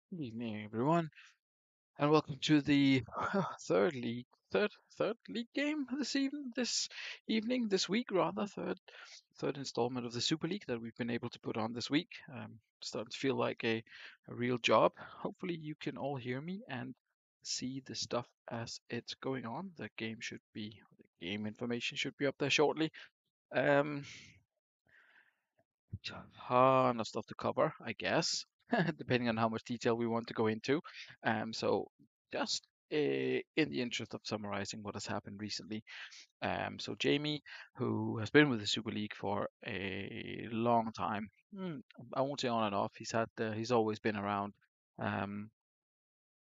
Good evening, everyone, and welcome to the third league, third league game this evening, this week rather, third installment of the Super League that we've been able to put on this week. Starting to feel like a real job. Hopefully, you can all hear me and see the stuff as it's going on. The game information should be up there shortly. Um, Ton of stuff to cover, I guess, depending on how much detail we want to go into. So just in the interest of summarizing what has happened recently. So Jamie, who has been with the Super League for a long time, I won't say on and off. He's always been around. Um,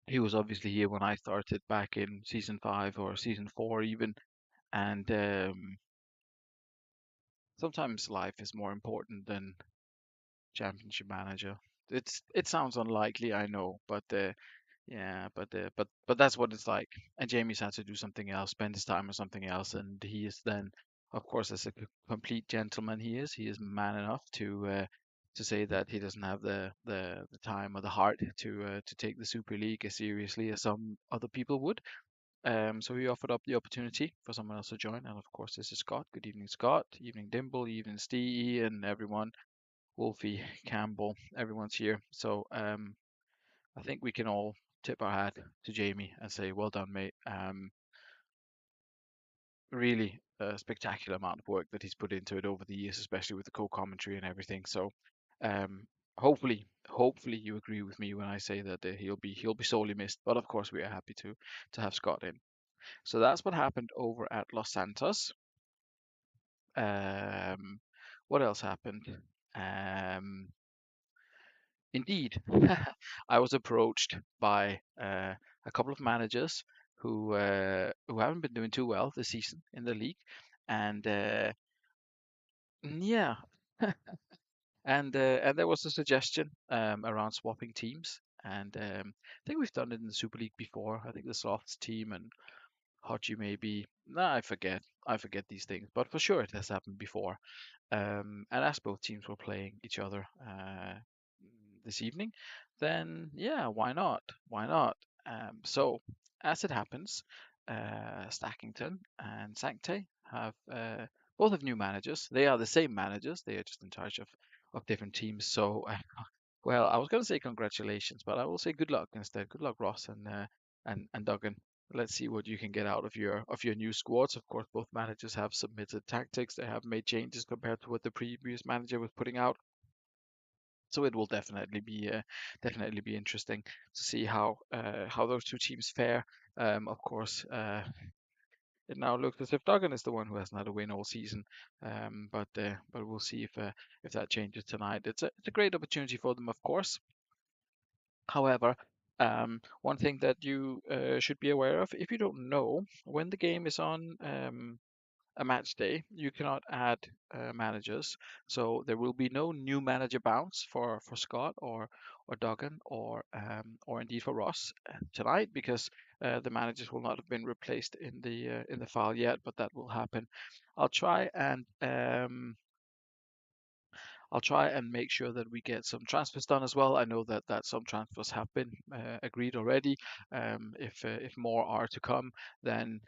he was obviously here when I started back in season 5 or season 4 even, and sometimes life is more important than championship manager. It sounds unlikely, I know, but yeah, but that's what it's like. And Jamie's had to do something else, spend his time on something else, and he is then, of course, as a complete gentleman, he is man enough to say that he doesn't have the time or the heart to take the Super League as seriously as some other people would. So he offered up the opportunity for someone else to join, and of course, this is Scott. Good evening, Scott. Evening, Dimble. Evening, Steve, and everyone. Wolfie, Campbell, everyone's here. So I think we can all tip our hat to Jamie and say, well done, mate. Really a spectacular amount of work that he's put into it over the years, especially with the co-commentary and everything. So um, hopefully you agree with me when I say that he'll be sorely missed. But of course, we are happy to have Scott in. So that's what happened over at Los Santos. Um, what else happened? Um, Indeed, I was approached by a couple of managers who haven't been doing too well this season in the league, and yeah, and there was a suggestion around swapping teams, and I think we've done it in the Super League before. I think the Sloths team and Hachi maybe. Nah, I forget these things, but for sure it has happened before. And as both teams were playing each other this evening, then yeah, why not? Why not? So, as it happens, Stackington and Sancte have both have new managers. They are the same managers. They are just in charge of different teams. So, well, I was going to say congratulations, but I will say good luck instead. Good luck, Ross and Duggan. Let's see what you can get out of your new squads. Of course, both managers have submitted tactics. They have made changes compared to what the previous manager was putting out. So it will definitely be interesting to see how those two teams fare. Of course, it now looks as if Duggan is the one who hasn't had a win all season. But we'll see if that changes tonight. It's a great opportunity for them, of course. However, one thing that you should be aware of, if you don't know, when the game is on a match day, you cannot add managers. So there will be no new manager bounce for Scott or Duggan or indeed for Ross tonight because the managers will not have been replaced in the file yet, but that will happen. I'll try and I'll try and make sure that we get some transfers done as well. I know that some transfers have been agreed already. If more are to come, then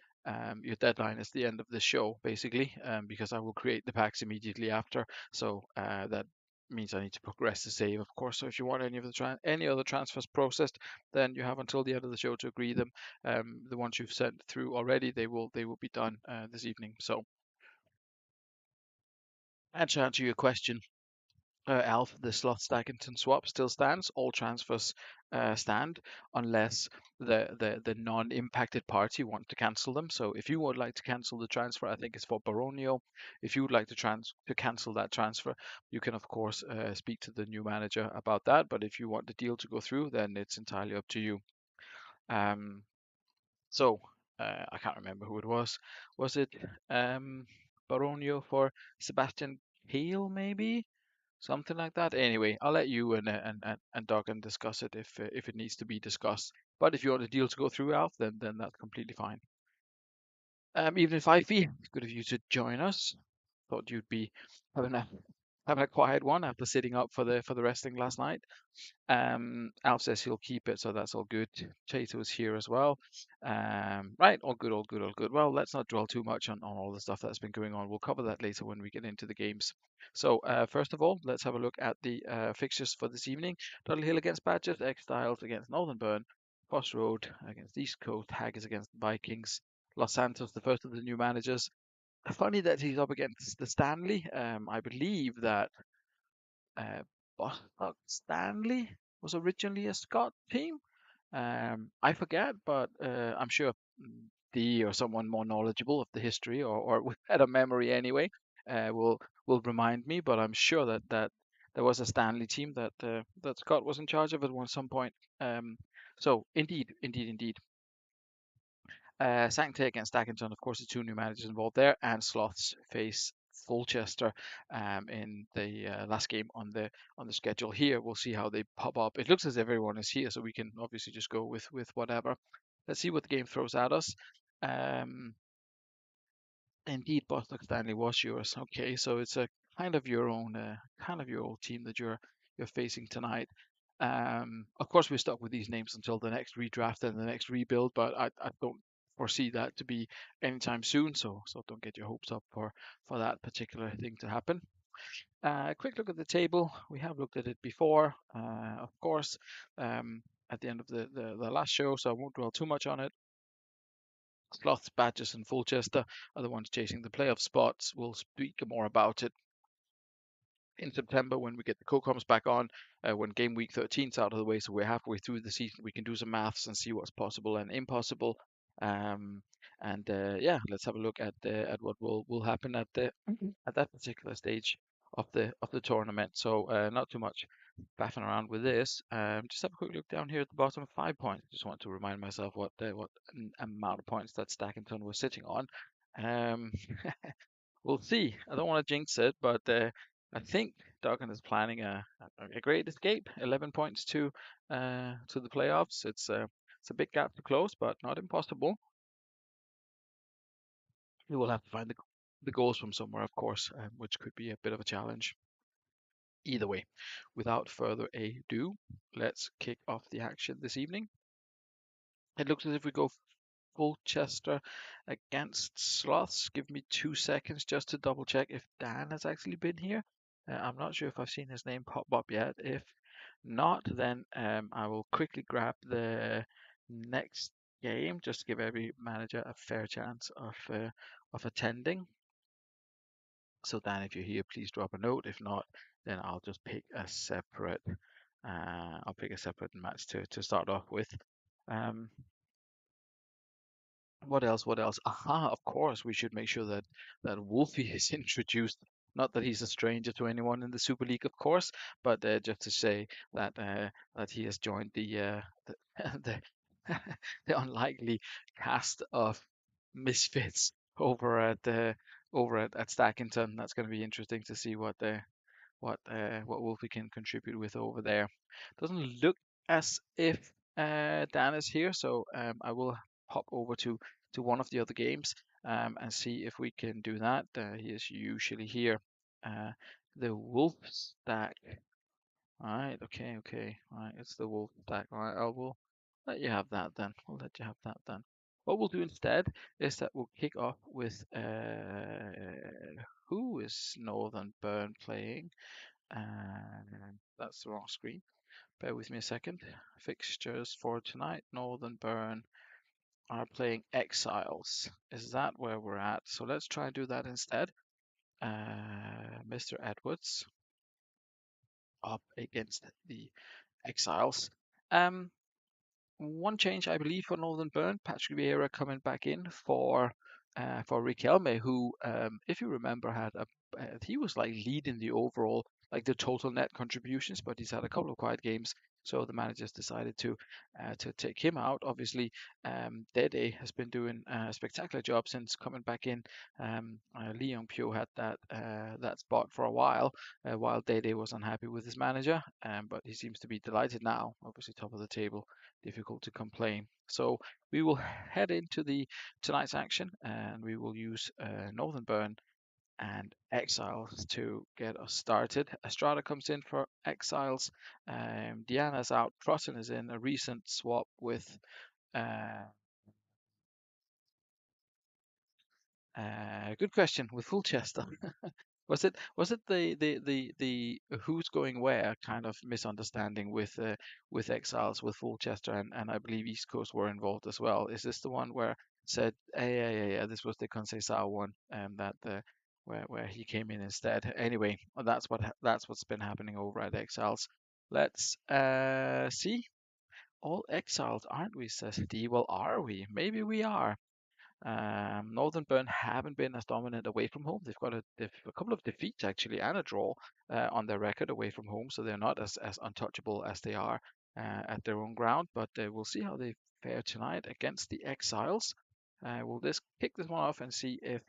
your deadline is the end of the show, basically, because I will create the packs immediately after. So that means I need to progress the save, of course. So if you want any other transfers processed, then you have until the end of the show to agree them. The ones you've sent through already, they will be done this evening. So, and to answer your question, Alf, the Sloth Stackington swap still stands. All transfers stand unless the non-impacted party want to cancel them. So if you would like to cancel the transfer, I think it's for Baronio. If you would like to cancel that transfer, you can of course speak to the new manager about that. But if you want the deal to go through, then it's entirely up to you. Um, so I can't remember who it was. Was it Baronio for Sebastian Hale, maybe? Something like that. Anyway, I'll let you and Duggan discuss it if it needs to be discussed. But if you want the deal to go through, Alf, then that's completely fine. Even if I feel it's good of you to join us. Thought you'd be having a having a quiet one after sitting up for the wrestling last night. Alf says he'll keep it, so that's all good. Chato's here as well. Right, all good, all good, all good. Well, let's not dwell too much on all the stuff that's been going on. We'll cover that later when we get into the games. So, first of all, let's have a look at the fixtures for this evening. Tuttle Hill against Badgers, X-Styles against Northern Burn, Cross Road against East Coast, Haggis against Vikings, Los Santos, the first of the new managers. Funny that he's up against the Stanley. I believe that uh, Bostock Stanley was originally a Scott team. I forget, but I'm sure Dee or someone more knowledgeable of the history or with better memory anyway will remind me. But I'm sure that there was a Stanley team that Scott was in charge of at some point. So indeed. Sanctay against Dackington, of course, the two new managers involved there, and Sloths face Fulchester in the last game on the schedule here. We'll see how they pop up. It looks as if everyone is here, so we can obviously just go with whatever. Let's see what the game throws at us. Um, Indeed, Bostock Stanley was yours. Okay, so it's a kind of your own team that you're facing tonight. Of course, we're stuck with these names until the next redraft and the next rebuild, but I don't foresee that to be anytime soon. So don't get your hopes up for that particular thing to happen. Quick look at the table. We have looked at it before, of course, at the end of the last show, so I won't dwell too much on it. Sloths, Badgers, and Fulchester are the ones chasing the playoff spots. We'll speak more about it in September when we get the co-coms back on, when game week 13 is out of the way, so we're halfway through the season. We can do some maths and see what's possible and impossible. Um, and yeah, let's have a look at what will happen at that particular stage of the tournament. So not too much faffing around with this. Just have a quick look down here at the bottom. 5 points. Just want to remind myself what amount of points that Stackington was sitting on. Um, we'll see. I don't want to jinx it, but I think Duggan is planning a great escape. 11 points to the playoffs. It's a big gap to close, but not impossible. We will have to find the goals from somewhere, of course, which could be a bit of a challenge. Either way, without further ado, let's kick off the action this evening. It looks as if we go Colchester against Sloths. Give me 2 seconds just to double check if Dan has actually been here. I'm not sure if I've seen his name pop up yet. If not, then I will quickly grab the next game just to give every manager a fair chance of attending. So Dan, if you're here, please drop a note. If not, then I'll just pick a separate. I'll pick a separate match to start off with. Um, what else? What else? Aha, of course, we should make sure that Wolfie is introduced. Not that he's a stranger to anyone in the Super League, of course, but just to say that he has joined the the unlikely cast of misfits over at Stackington. That's going to be interesting to see what Wolfie can contribute with over there. Doesn't look as if Dan is here, so I will hop over to one of the other games and see if we can do that. He is usually here. Uh, the Wolf Stack. All right, okay. All right, it's the Wolf Stack. All right, I will let you have that then. I'll let you have that then. What we'll do instead is that we'll kick off with who is Northern Burn playing? That's the wrong screen. Bear with me a second. Fixtures for tonight. Northern Burn are playing Exiles. Is that where we're at? So let's try and do that instead. Mr. Edwards up against the Exiles. Um, One change, I believe, for Northern Burn, Patrick Vieira coming back in for Riquelme, who, if you remember, he was like leading the overall, like the total net contributions, but he's had a couple of quiet games, so the managers decided to take him out. Obviously, Dede has been doing a spectacular job since coming back in. Leon Pugh had that spot for a while Dede was unhappy with his manager, but he seems to be delighted now. Obviously, top of the table, difficult to complain. So we will head into the tonight's action, and we will use Northern Burn and Exiles to get us started. Estrada comes in for Exiles. Diana's out. Trotton is in. A recent swap with uh, good question with Fulchester. Was it the who's going where kind of misunderstanding with Exiles with Fulchester and I believe East Coast were involved as well? Is this the one where said yeah, this was the Conceição one that the where he came in instead? Anyway, that's what's been happening over at Exiles. Let's see. All exiles, aren't we? Says D. Well, are we? Maybe we are. Northern Burn haven't been as dominant away from home. They've got a couple of defeats actually and a draw on their record away from home, so they're not as untouchable as they are at their own ground. But we'll see how they fare tonight against the Exiles. We'll just kick this one off and see if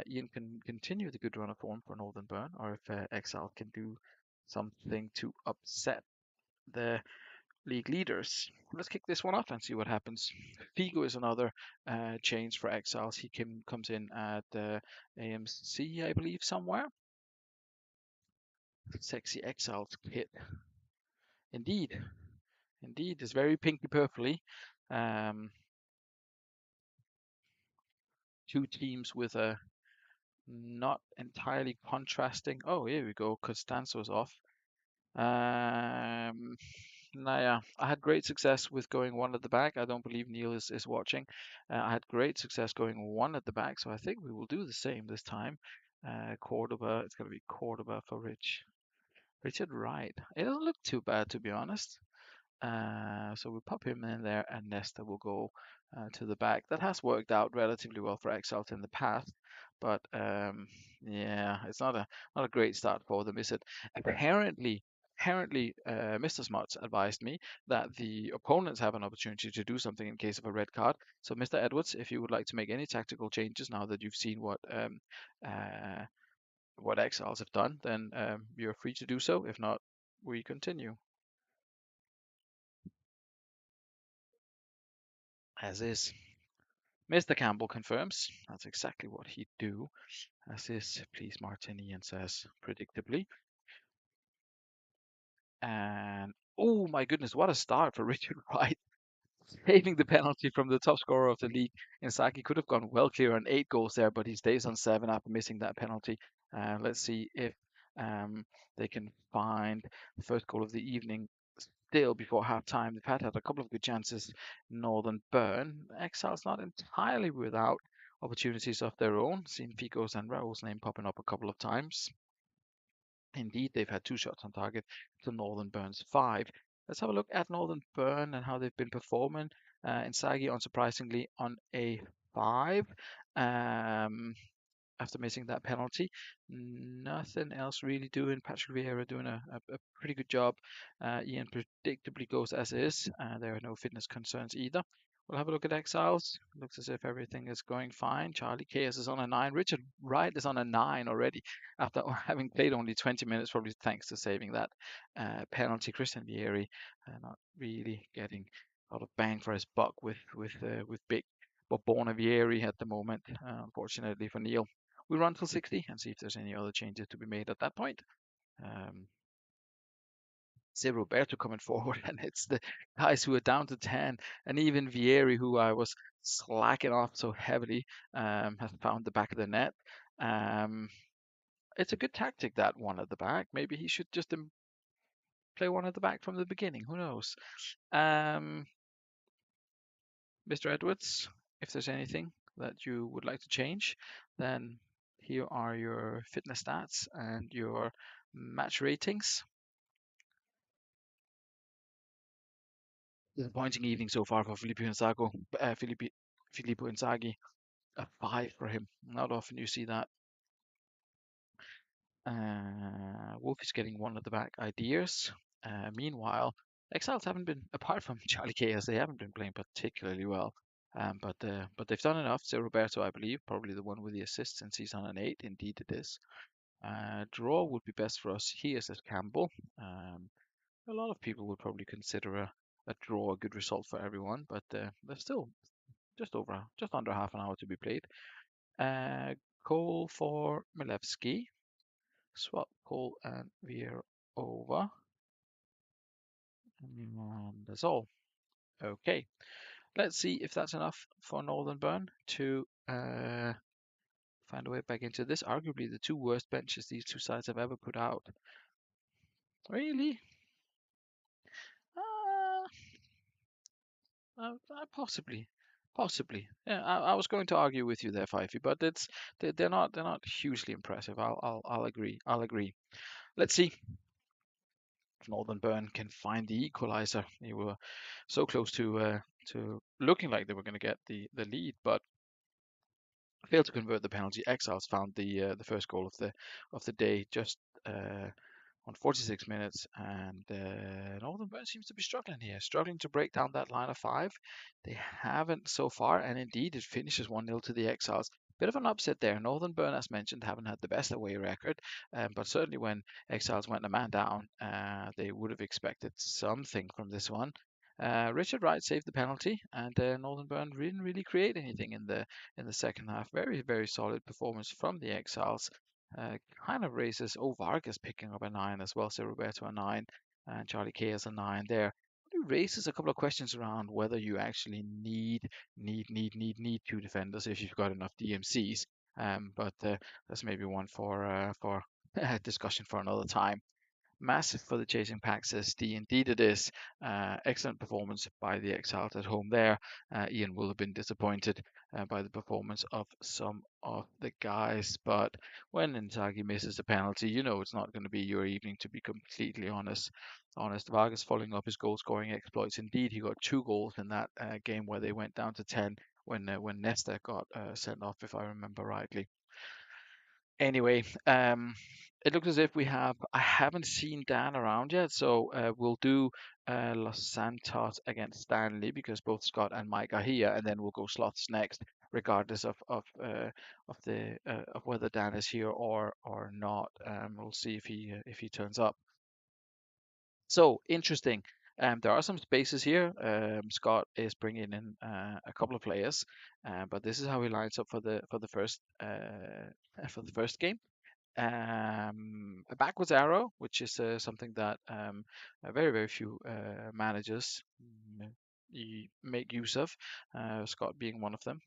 Ian can continue the good run of form for Northern Burn, or if Exile can do something to upset the league leaders. Let's kick this one off and see what happens. Figo is another change for Exiles. Comes in at AMC, I believe, somewhere. Sexy Exiles kit. Indeed. Indeed. It's very pinky purpley. Um, two teams with a not entirely contrasting. Oh, here we go. Costanzo's off. Um, Nah, I had great success with going one at the back. I don't believe Neil is watching. I had great success going one at the back, so I think we will do the same this time. Cordoba, it's going to be Cordoba for Richard Wright. It doesn't look too bad, to be honest. So we'll pop him in there, and Nesta will go to the back. That has worked out relatively well for Exalt in the past, but yeah, it's not a great start for them, is it? Apparently, Mr. Smarts advised me that the opponents have an opportunity to do something in case of a red card. So, Mr. Edwards, if you would like to make any tactical changes now that you've seen uh, what Exiles have done, then you're free to do so. If not, we continue as is. Mr. Campbell confirms that's exactly what he'd do, as is Please Martinian says predictably. And oh my goodness, what a start for Richard Wright. Saving the penalty from the top scorer of the league. Inzaghi could have gone well clear on 8 goals there, but he stays on 7 after missing that penalty. Let's see if um, they can find the first goal of the evening still before half time. They've had a couple of good chances. Northern Burn. Exiles not entirely without opportunities of their own. Seen Fico's and Raul's name popping up a couple of times. Indeed, they've had 2 shots on target to Northern Burn's 5. Let's have a look at Northern Burn and how they've been performing. Inzaghi, unsurprisingly, on a 5. Um, After missing that penalty. Nothing else really doing. Patrick Vieira doing a pretty good job. Ian predictably goes as is. There are no fitness concerns either. We'll have a look at Exiles. Looks as if everything is going fine. Charlie Chaos is on a 9. Richard Wright is on a 9 already after having played only 20 minutes, probably thanks to saving that penalty. Christian Vieri not really getting a lot of bang for his buck with big Bobona Vieri at the moment, unfortunately for Neil. We run till 60 and see if there's any other changes to be made at that point. Um, say Roberto coming forward, and it's the guys who are down to 10, and even Vieri, who I was slacking off so heavily, has found the back of the net. Um, it's a good tactic, that one at the back. Maybe he should just play one at the back from the beginning. Who knows? Mr. Edwards, if there's anything that you would like to change, then here are your fitness stats and your match ratings. Disappointing evening so far for Filippo Inzaghi. A 5 for him. Not often you see that. Wolf is getting one at the back ideas. Meanwhile, Exiles haven't been, apart from Charlie Chaos, they haven't been playing particularly well. But they've done enough. So Roberto, I believe, probably the one with the assist since he's on an 8. Indeed, it is. Draw would be best for us here, says Campbell. A lot of people would probably consider a draw a good result for everyone, but there's still just under half an hour to be played. Uh, Cole for Milevsky. Swap Cole and Veer over. And that's all. Okay. Let's see if that's enough for Northern Burn to find a way back into this. Arguably the two worst benches these two sides have ever put out. Really? Uh, possibly. Possibly. Yeah, I was going to argue with you there, Fifey, but they're not hugely impressive. I'll agree. I'll agree. Let's see if Northern Burn can find the equalizer. They were so close to looking like they were going to get the lead, but failed to convert the penalty. Exiles found the first goal of the day just on 46 minutes, and Northern Burn seems to be struggling here, struggling to break down that line of five. They haven't so far, and indeed it finishes 1-0 to the Exiles. Bit of an upset there. Northern Burn, as mentioned, haven't had the best away record, but certainly when Exiles went a man down, they would have expected something from this one. Richard Wright saved the penalty, and Northern Burn didn't really create anything in the second half. Very, very solid performance from the Exiles. Kind of raises, Vargas picking up a 9 as well, so Roberto a 9, and Charlie K as a 9 there. It raises a couple of questions around whether you actually need two defenders if you've got enough DMCs. But that's maybe one for discussion for another time. Massive for the chasing pack, says D. Indeed it is. Excellent performance by the Exiles at home there. Ian will have been disappointed by the performance of some of the guys, but when Inzaghi misses a penalty, you know it's not going to be your evening, to be completely honest. Vargas following up his goal scoring exploits. Indeed, he got 2 goals in that game where they went down to 10 when Nesta got sent off, if I remember rightly. Anyway, it looks as if I haven't seen Dan around yet, so we'll do Los Santos against Stanley because both Scott and Mike are here, and then we'll go Sloths next, regardless of whether Dan is here or not. We'll see if he turns up. So interesting. There are some spaces here. Scott is bringing in a couple of players, but this is how he lines up for the first game. A backwards arrow, which is something that very, very few managers make use of, Scott being one of them.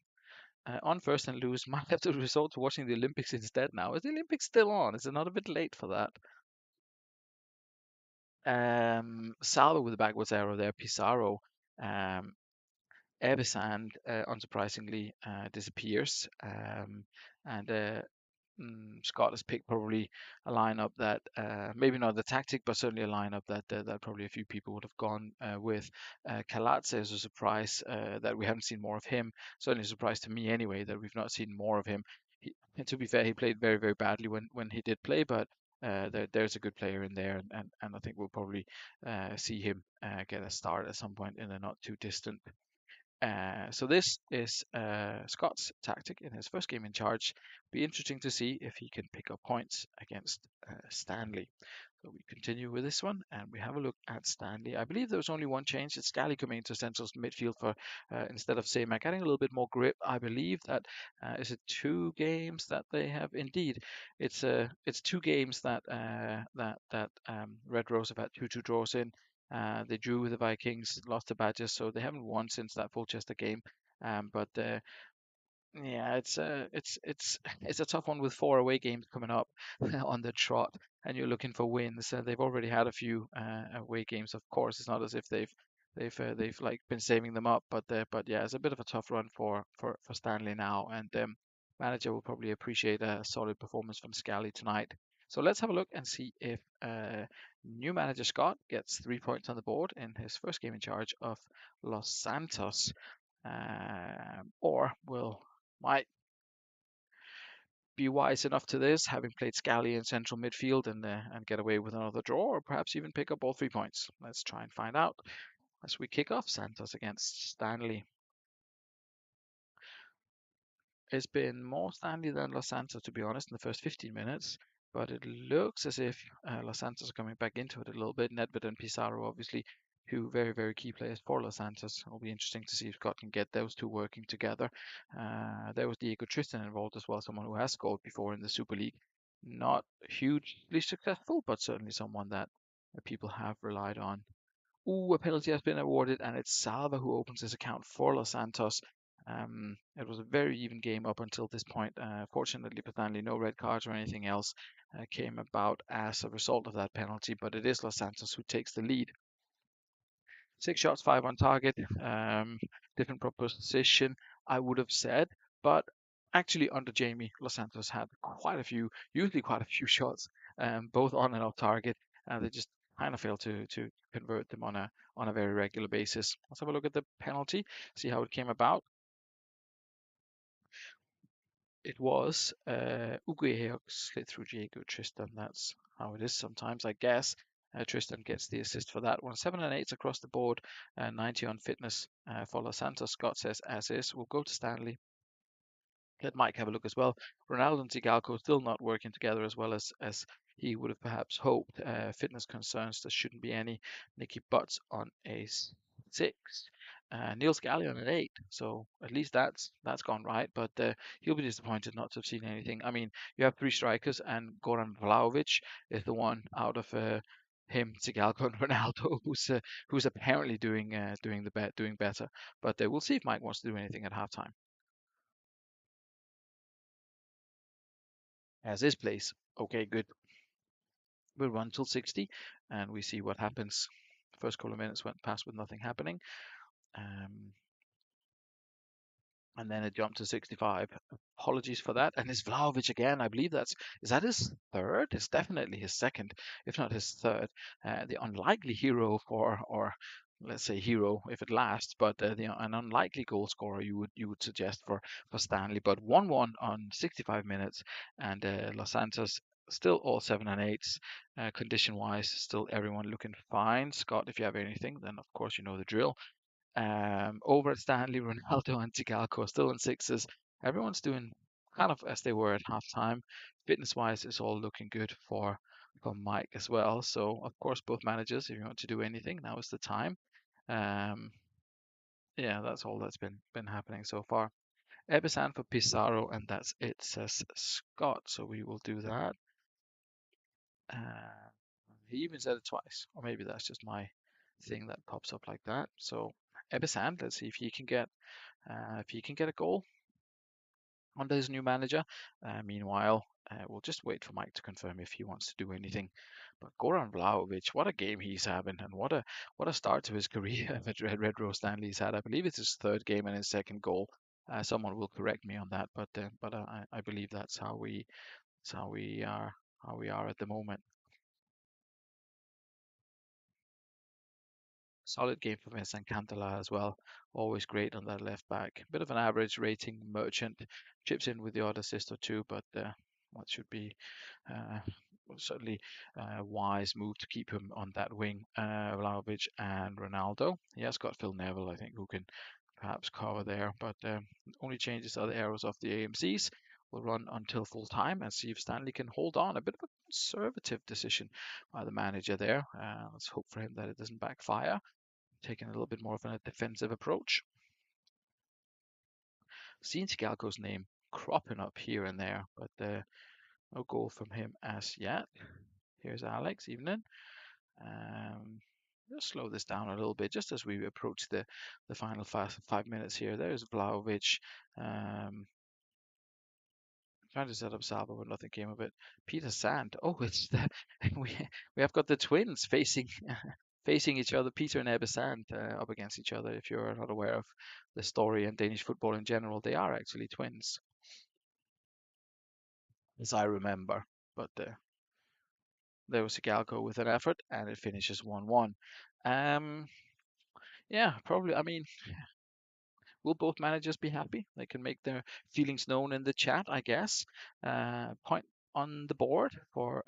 On first and lose, might have to resort to watching the Olympics instead now. Is the Olympics still on? Is it not a bit late for that? Salvo with the backwards arrow there, Pizarro. Um, Ebisand, unsurprisingly, disappears. And Scott has picked probably a lineup that maybe not the tactic, but certainly a lineup that probably a few people would have gone with. Kalatse is a surprise that we haven't seen more of him. Certainly a surprise to me anyway that we've not seen more of him. And to be fair, he played very, very badly when he did play, but there's a good player in there, and I think we'll probably see him get a start at some point in the not too distant. So this is Scott's tactic in his first game in charge. Be interesting to see if he can pick up points against Stanley. So we continue with this one, and we have a look at Stanley. I believe there was only one change. It's Scally coming into central midfield for instead of Seamak, adding a little bit more grip. I believe that is it 2 games that they have. Indeed, it's 2 games that Red Rose have had 2-2 draws in. They drew with the Vikings, lost to Badgers, so they haven't won since that Fulchester game. But yeah, it's a tough one with 4 away games coming up on the trot, and you're looking for wins. They've already had a few away games. Of course, it's not as if they've like been saving them up, but yeah, it's a bit of a tough run for Stanley now, and manager will probably appreciate a solid performance from Scally tonight. So let's have a look and see if new manager Scott gets 3 points on the board in his first game in charge of Los Santos, or might be wise enough to this, having played Scally in central midfield and get away with another draw, or perhaps even pick up all 3 points. Let's try and find out as we kick off Santos against Stanley. It's been more Stanley than Los Santos, to be honest, in the first 15 minutes, but it looks as if Los Santos are coming back into it a little bit. Nedved and Pizarro obviously two very, very key players for Los Santos. It'll be interesting to see if Scott can get those two working together. There was Diego Tristan involved as well, someone who has scored before in the Super League. Not hugely successful, but certainly someone that people have relied on. Ooh, a penalty has been awarded, and it's Salva who opens his account for Los Santos. It was a very even game up until this point. Fortunately for Stanley, no red cards or anything else came about as a result of that penalty, but it is Los Santos who takes the lead. 6 shots, 5 on target, different proposition, I would have said, but actually under Jamie, Los Santos had quite a few, usually quite a few shots, both on and off target, and they just kind of failed to convert them on a very regular basis. Let's have a look at the penalty, see how it came about. It was Uguay slid through Diego Tristan. That's how it is sometimes, I guess. Tristan gets the assist for that one. 7 and 8 across the board, 90 on fitness for Los Santos. Scott says as is. We'll go to Stanley. Let Mike have a look as well. Ronaldo and Zigalko still not working together as well as he would have perhaps hoped. Fitness concerns, there shouldn't be any. Nicky Butts on a 6. Neil Scally on an 8. So at least that's gone right. But he'll be disappointed not to have seen anything. I mean, you have three strikers, and Goran Vlahovic is the one out of him, Zigalko, and Ronaldo, who's apparently doing better. But we'll see if Mike wants to do anything at halftime. As is, place. Okay, good. We'll run till 60 and we see what happens. First couple of minutes went past with nothing happening. Um, and then it jumped to 65. Apologies for that. And it's Vlahovic again. I believe is that his third? It's definitely his second, if not his third. The unlikely hero or let's say hero if it lasts, but an unlikely goal scorer you would suggest for Stanley. But 1-1 on 65 minutes, and Los Santos still all 7 and 8s. Condition wise, still everyone looking fine. Scott, if you have anything, then of course you know the drill. Over at Stanley, Ronaldo and Tigalco are still in sixes. Everyone's doing kind of as they were at halftime. Fitness wise, it's all looking good for Mike as well. So of course, both managers, if you want to do anything, now is the time. Um, yeah, that's all that's been happening so far. Ebisan for Pizarro, and that's it, says Scott. So we will do that. Uh, he even said it twice, or maybe that's just my thing that pops up like that. So Ebisan, let's see if he can get a goal under his new manager. Meanwhile, we'll just wait for Mike to confirm if he wants to do anything. But Goran Vlahovic, what a game he's having, and what a start to his career that Red Rose Stanley's had. I believe it's his third game and his second goal. Someone will correct me on that, but I believe that's how we are at the moment. Solid game for Vincent Cantala as well. Always great on that left back. Bit of an average rating merchant. Chips in with the odd assist or two, but that should be uh, certainly a wise move to keep him on that wing. Vlahovic and Ronaldo. He has got Phil Neville, I think, who can perhaps cover there, but only changes are the arrows of the AMCs. Will run until full time and see if Stanley can hold on. A bit of a conservative decision by the manager there. Let's hope for him that it doesn't backfire, taking a little bit more of a defensive approach. Seen Galco's name cropping up here and there, but no goal from him as yet. Here's Alex, evening. Um, Let's slow this down a little bit just as we approach the final 5 minutes here. There's Vlahovic. Trying to set up Salvo, but nothing came of it. Peter Sand. Oh, it's the we we have got the twins facing each other. Peter and Ebbe Sand up against each other. If you're not aware of the story and Danish football in general, they are actually twins, as I remember. But there was a Galco with an effort, and it finishes 1-1. Um, yeah, probably. I mean, will both managers be happy? They can make their feelings known in the chat, I guess. Point on the board for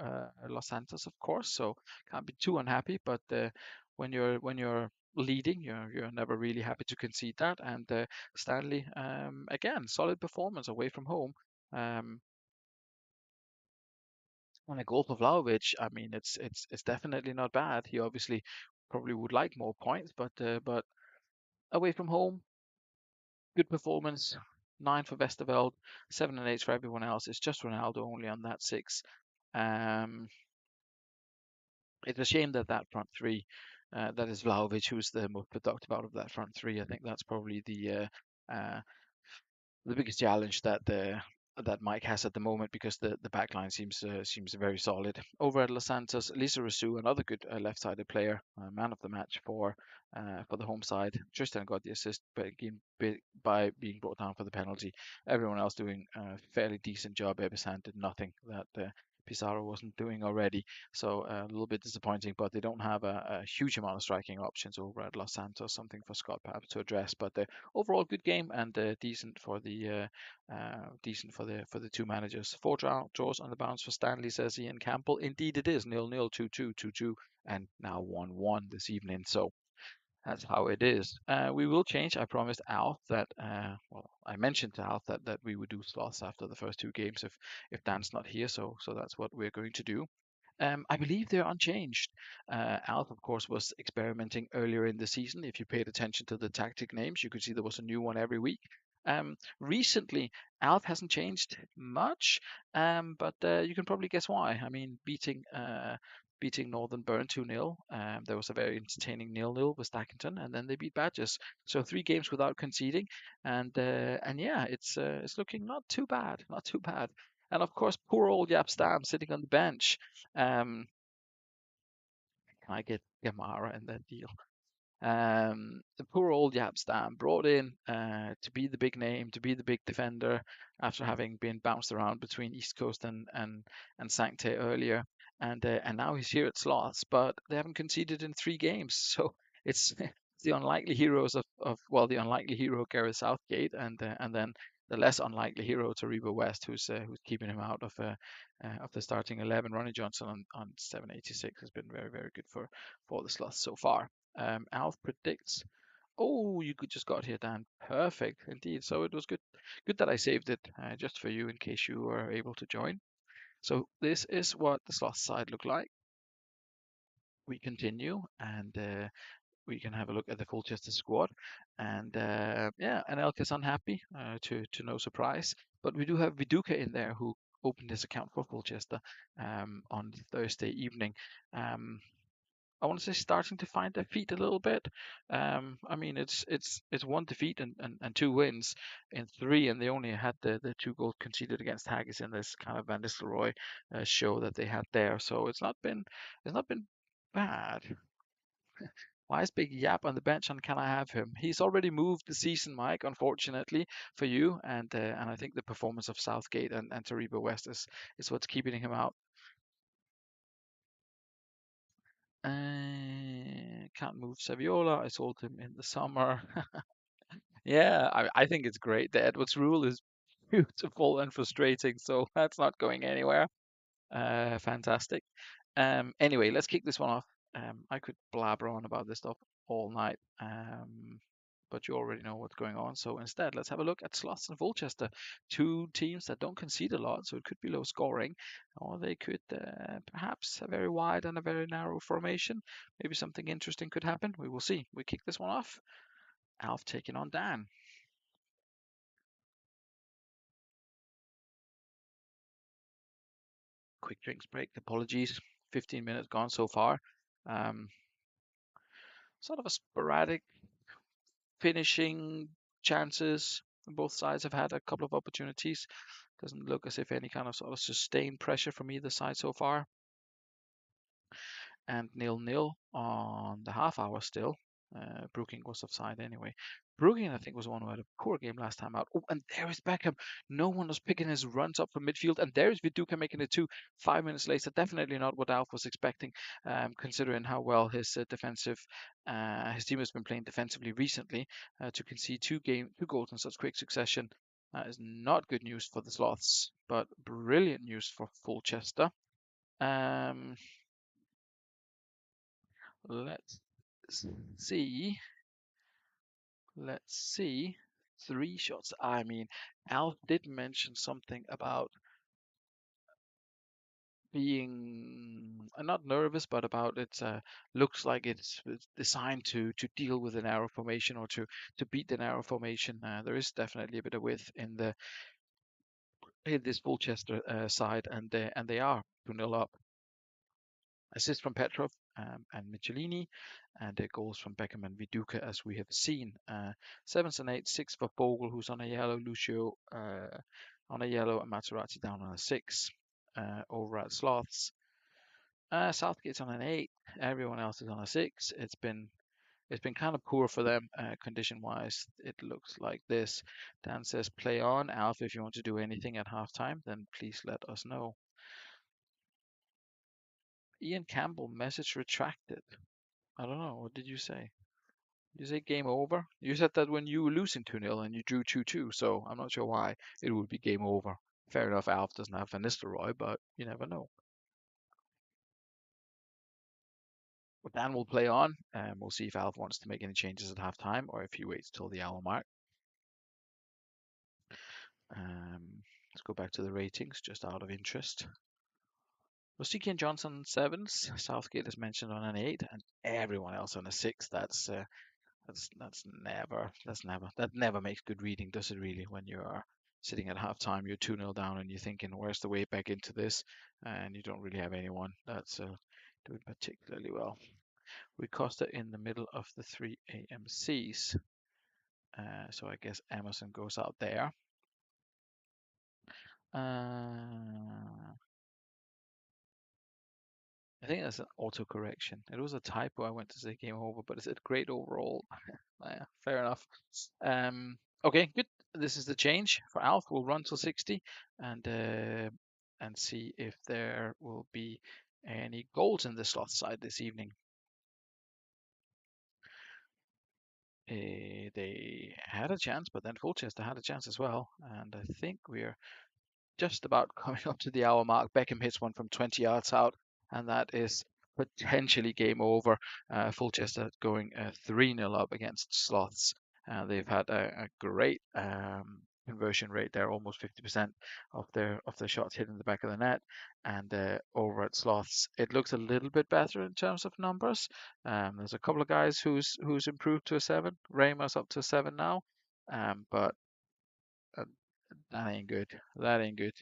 Los Santos, of course. So can't be too unhappy. But when you're leading, you're never really happy to concede that. And Stanley, again, solid performance away from home. Um, and a goal for Vlahovic, I mean, it's definitely not bad. He obviously probably would like more points, but away from home, good performance. 9 for Westerveld, 7 and 8 for everyone else. It's just Ronaldo only on that 6. Um, it's a shame that that front three, that is Vlahovic, who's the most productive out of that front three. I think that's probably the biggest challenge that Mike has at the moment because the back line seems very solid. Over at Los Santos, Lisa Rasu, another good left-sided player, man of the match for the home side. Tristan got the assist by being brought down for the penalty. Everyone else doing a fairly decent job. Ebesan did nothing that Pizarro wasn't doing already. So a little bit disappointing, but they don't have a huge amount of striking options over at Los Santos. Something for Scott perhaps to address, but overall good game and decent for the two managers. Four draws on the bounce for Stanley, says Ian Campbell. Indeed, it is 0-0, 2-2, 2-2, and now 1-1 this evening. So that's how it is. We will change. I promised Alf that. Well, I mentioned to Alf that we would do slots after the first two games if Dan's not here. So that's what we're going to do. I believe they're unchanged. Alf, of course, was experimenting earlier in the season. If you paid attention to the tactic names, you could see there was a new one every week. Recently, Alf hasn't changed much, but you can probably guess why. I mean, beating Northern Burn 2-0. There was a very entertaining 0-0 with Stackington, and then they beat Badgers. So 3 games without conceding, and yeah, it's looking not too bad, not too bad. And of course, poor old Yap Stam sitting on the bench. Um, can I get Gamara in that deal? The poor old Yapstam brought in to be the big name, to be the big defender after having been bounced around between East Coast and Sancte earlier, and now he's here at Slots, but they haven't conceded in 3 games, so it's the unlikely heroes of well, the unlikely hero Gareth Southgate, and then the less unlikely hero Taribo West, who's keeping him out of the starting 11. Ronnie Johnson on 786 has been very very good for the Slots so far. Alf predicts. Oh, you could just got here, Dan. Perfect, indeed. So it was good that I saved it just for you in case you were able to join. So this is what the sloth side look like. We continue, and we can have a look at the Colchester squad. And yeah, and Elk is unhappy, to no surprise. But we do have Viduka in there who opened his account for Colchester on Thursday evening. Um, I want to say starting to find their feet a little bit. I mean, it's 1 defeat and 2 wins in 3, and they only had the 2 goals conceded against Haggis in this kind of Van Nistelrooy show that they had there. So it's not been bad. Why is Big Yap on the bench and can I have him? He's already moved the season, Mike, unfortunately for you, and I think the performance of Southgate and Taribo West is what's keeping him out. Can't move Saviola. I sold him in the summer. Yeah, I think it's great. The Edwards rule is beautiful and frustrating, so that's not going anywhere. Fantastic. Anyway, let's kick this one off. I could blabber on about this stuff all night, but you already know what's going on. So instead, let's have a look at Slots and Volchester, 2 teams that don't concede a lot, so it could be low scoring, or they could perhaps a very wide and a very narrow formation. Maybe something interesting could happen. We will see. We kick this one off. Alf taking on Dan. Quick drinks break. Apologies. 15 minutes gone so far. Um, Sort of a sporadic finishing chances. Both sides have had a couple of opportunities. Doesn't look as if any kind of sort of sustained pressure from either side so far. And 0-0 on the half hour still. Brooking was offside anyway. Brooking, I think, was one who had a poor game last time out. Oh, and there is Beckham. No one was picking his runs up from midfield. And there is Viduka making it 5 minutes later. Definitely not what Alf was expecting, considering how well his team has been playing defensively recently. To concede two goals in such quick succession is not good news for the Sloths, but brilliant news for Fulchester. Um, let's see. Let's see. 3 shots. I mean, Alf did mention something about being not nervous, but about it's looks like it's designed to deal with the narrow formation or to beat the narrow formation. There is definitely a bit of width in this Fulchester side, and they are 2-0 up. Assist from Petrov and Michelini, and goals from Beckham and Viduka, as we have seen. Sevens and eights, six for Bogle, who's on a yellow, Lucio on a yellow, and Materazzi down on a six. Over at Sloths, Southgate's on an eight. Everyone else is on a six. It's been kind of poor for them condition wise. It looks like this. Dan says play on. Alf, if you want to do anything at halftime, then please let us know. Ian Campbell, message retracted. I don't know. What did you say? Did you say game over? You said that when you were losing 2-0 and you drew 2-2, so I'm not sure why it would be game over. Fair enough, Alf doesn't have Van Nistelrooy, but you never know. But Dan will play on, and we'll see if Alf wants to make any changes at halftime or if he waits till the hour mark. Let's go back to the ratings, just out of interest. Rosicky and Johnson sevens. Southgate is mentioned on an eight, and everyone else on a six. That never makes good reading, does it really? When you are sitting at halftime, you're 2-0 down, and you're thinking, where's the way back into this? And you don't really have anyone that's doing particularly well. We Costa in the middle of the three AMCs. So I guess Emerson goes out there. I think that's an auto correction. It was a typo. I went to say game over, but it said great overall. Yeah, fair enough. Okay, good. This is the change for Alf. We'll run till 60 and see if there will be any goals in the slot side this evening. They had a chance, but then Colchester had a chance as well, and I think we're just about coming up to the hour mark. Beckham hits one from 20 yards out, and that is potentially game over. Fulchester going 3-0 up against Sloths. They've had a great conversion rate there, almost 50% of their shots hitting the back of the net. And over at Sloths, it looks a little bit better in terms of numbers. There's a couple of guys who's improved to a 7. Ramos up to a 7 now, but uh, that ain't good. That ain't good.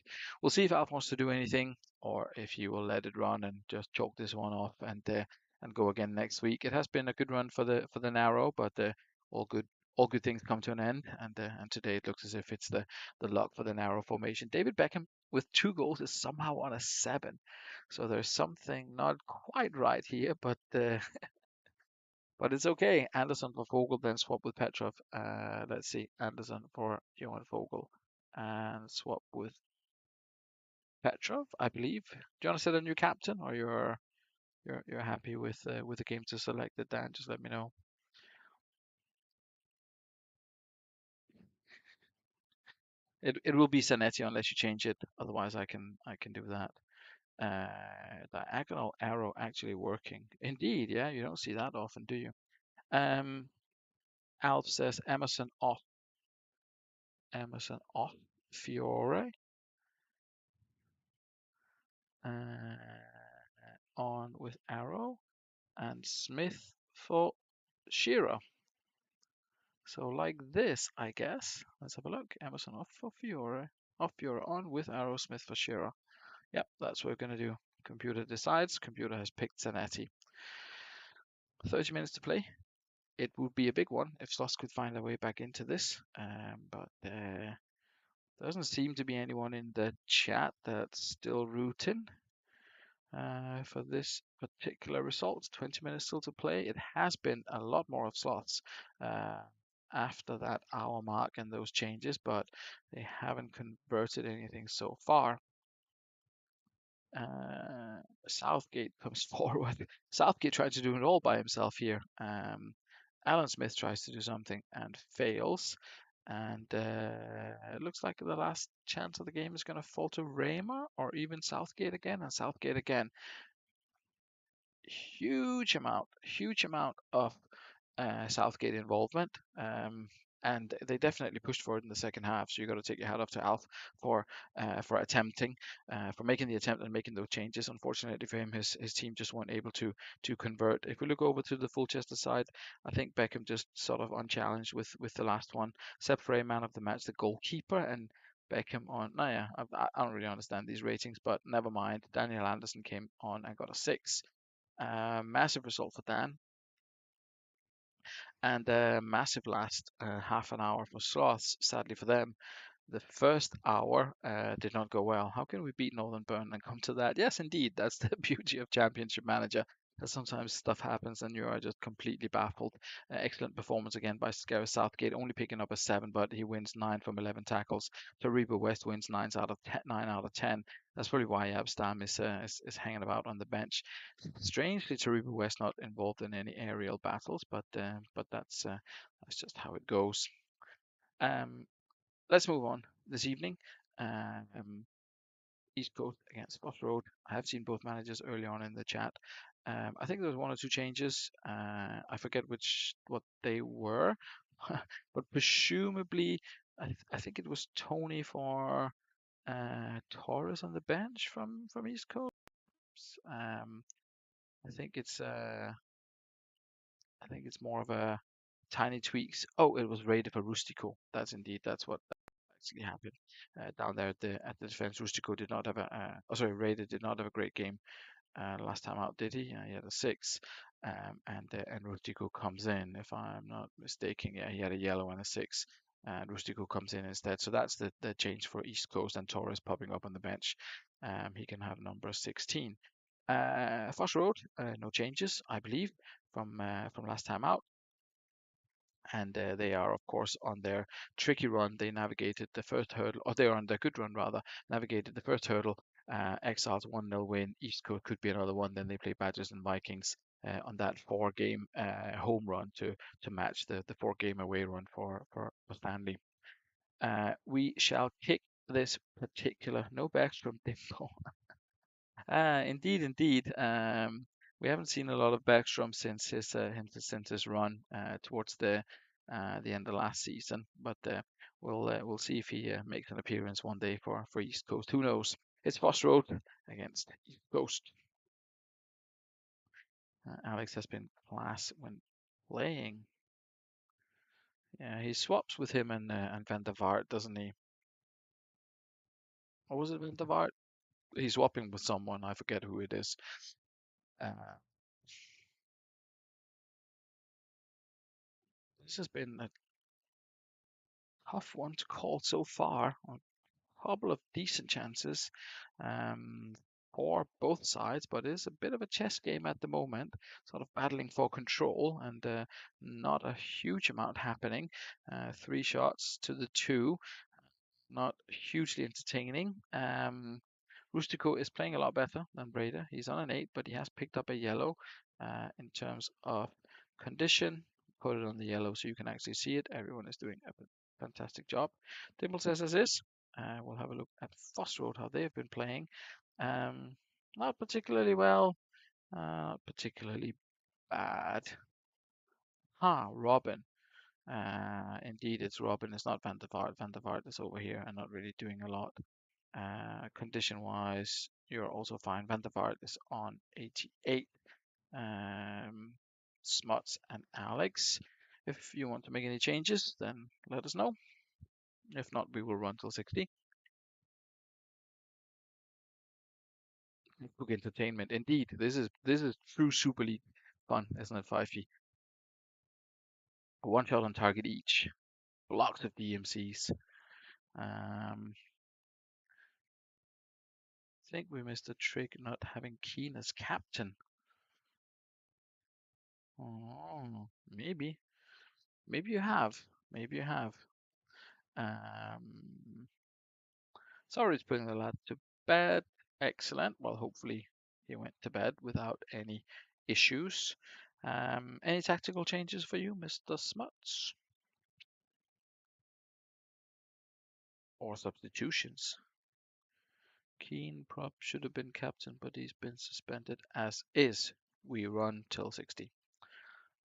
We'll see if Alf wants to do anything, or if he will let it run and just chalk this one off and go again next week. It has been a good run for the narrow, but all good things come to an end, and today it looks as if it's the luck for the narrow formation. David Beckham with 2 goals is somehow on a 7, so there's something not quite right here, but it's okay. Anderson for Vogel, then swap with Petrov. Let's see, Anderson for Johan Vogel, and swap with Petrov, I believe. Do you want to set a new captain, or you're happy with the game to select it? Dan, just let me know. It will be Zanetti unless you change it. Otherwise, I can do that. Diagonal arrow actually working. Indeed, yeah. You don't see that often, do you? Um, Alf says Emerson off. Emerson off. Fiore. On with Arrow, and Smith for Shearer. So like this, I guess. Let's have a look. Emerson off for Fiore. Off Fiore on with Arrow, Smith for Shearer. Yep, that's what we're going to do. Computer decides. Computer has picked Zanetti. 30 minutes to play. It would be a big one if Sloss could find a way back into this. But there doesn't seem to be anyone in the chat that's still rooting for this particular result. 20 minutes still to play. It has been a lot more of slots after that hour mark and those changes, but they haven't converted anything so far. Southgate comes forward. Southgate tried to do it all by himself here. Alan Smith tries to do something and fails. And it looks like the last chance of the game is going to fall to Raymer or even Southgate again. And Southgate again. Huge amount of Southgate involvement. and they definitely pushed for it in the second half. So you got to take your hat off to Alf for attempting, for making the attempt and making those changes. Unfortunately for him, his team just weren't able to convert. If we look over to the Fulchester side, I think Beckham just sort of unchallenged with the last one. Sepp Frey, man of the match, the goalkeeper, and Beckham on. No, yeah, I don't really understand these ratings, but never mind. Daniel Anderson came on and got a 6. Massive result for Dan, and a massive last half an hour for Sloths, sadly for them. The first hour did not go well. How can we beat Northern Burn and come to that? Yes, indeed. That's the beauty of Championship Manager. That sometimes stuff happens and you are just completely baffled. Excellent performance again by Gareth Southgate, only picking up a 7, but he wins 9 from 11 tackles. Taribo West wins 9 out of 10. That's probably why Abstam is hanging about on the bench. Strangely, Taribo West not involved in any aerial battles, but that's just how it goes. Um, let's move on this evening. Um, East Coast against Foss Road. I have seen both managers early on in the chat. I think there was one or two changes. I forget what they were, but presumably, I think it was Tony for Torres on the bench from East Coast. Um, I think it's more of a tiny tweaks. Oh, it was Raider for Rustico. That's what actually happened down there at the defense. Rustico did not have Raider did not have a great game last time out, did he? He had a 6, and Rustico comes in, if I'm not mistaken. Yeah, he had a yellow and a 6, and Rustico comes in instead. So that's the change for East Coast, and Torres popping up on the bench. He can have number 16. Foss Road, no changes, I believe, from last time out, and they are of course on their tricky run. They navigated the first hurdle, or they are on their good run rather, navigated the first hurdle. Exiles 1-0 win. East Coast could be another one. Then they play Badgers and Vikings on that 4-game home run to match the 4-game away run for Stanley. We shall kick this particular no backs from Dimple. Indeed, indeed. We haven't seen a lot of Bergstrom since his run towards the end of last season, but we'll see if he makes an appearance one day for East Coast. Who knows? It's Foss Road against East Coast. Alex has been class when playing. Yeah, he swaps with him and Van der Vaart, doesn't he? Or was it Van der Vaart? He's swapping with someone. I forget who it is. Uh, this has been a tough one to call so far. A couple of decent chances um, for both sides, but it is a bit of a chess game at the moment, sort of battling for control, and not a huge amount happening. 3 shots to the 2, not hugely entertaining. Rustico is playing a lot better than Breda. He's on an 8, but he has picked up a yellow in terms of condition. Put it on the yellow so you can actually see it. Everyone is doing a fantastic job. Dimple says as is. We'll have a look at Foss Road, how they've been playing. Not particularly well, not particularly bad. Robin. Indeed, it's Robin. It's not Van der Vaart. Van der Vaart is over here and not really doing a lot. Condition wise, you're also fine. Van der Vaart is on 88. Smuts and Alex. If you want to make any changes, then let us know. If not, we will run till 60. Book entertainment. Indeed, this is true Super League fun, isn't it, Fifey? One shot on target each. Lots of DMCs. I think we missed a trick not having Keen as captain. Oh, maybe. Maybe you have. Maybe you have. Um, sorry, it's putting the lad to bed. Excellent. Well, hopefully he went to bed without any issues. Any tactical changes for you, Mr. Smuts? Or substitutions? Keen prop should have been captain, but he's been suspended as is. We run till 60.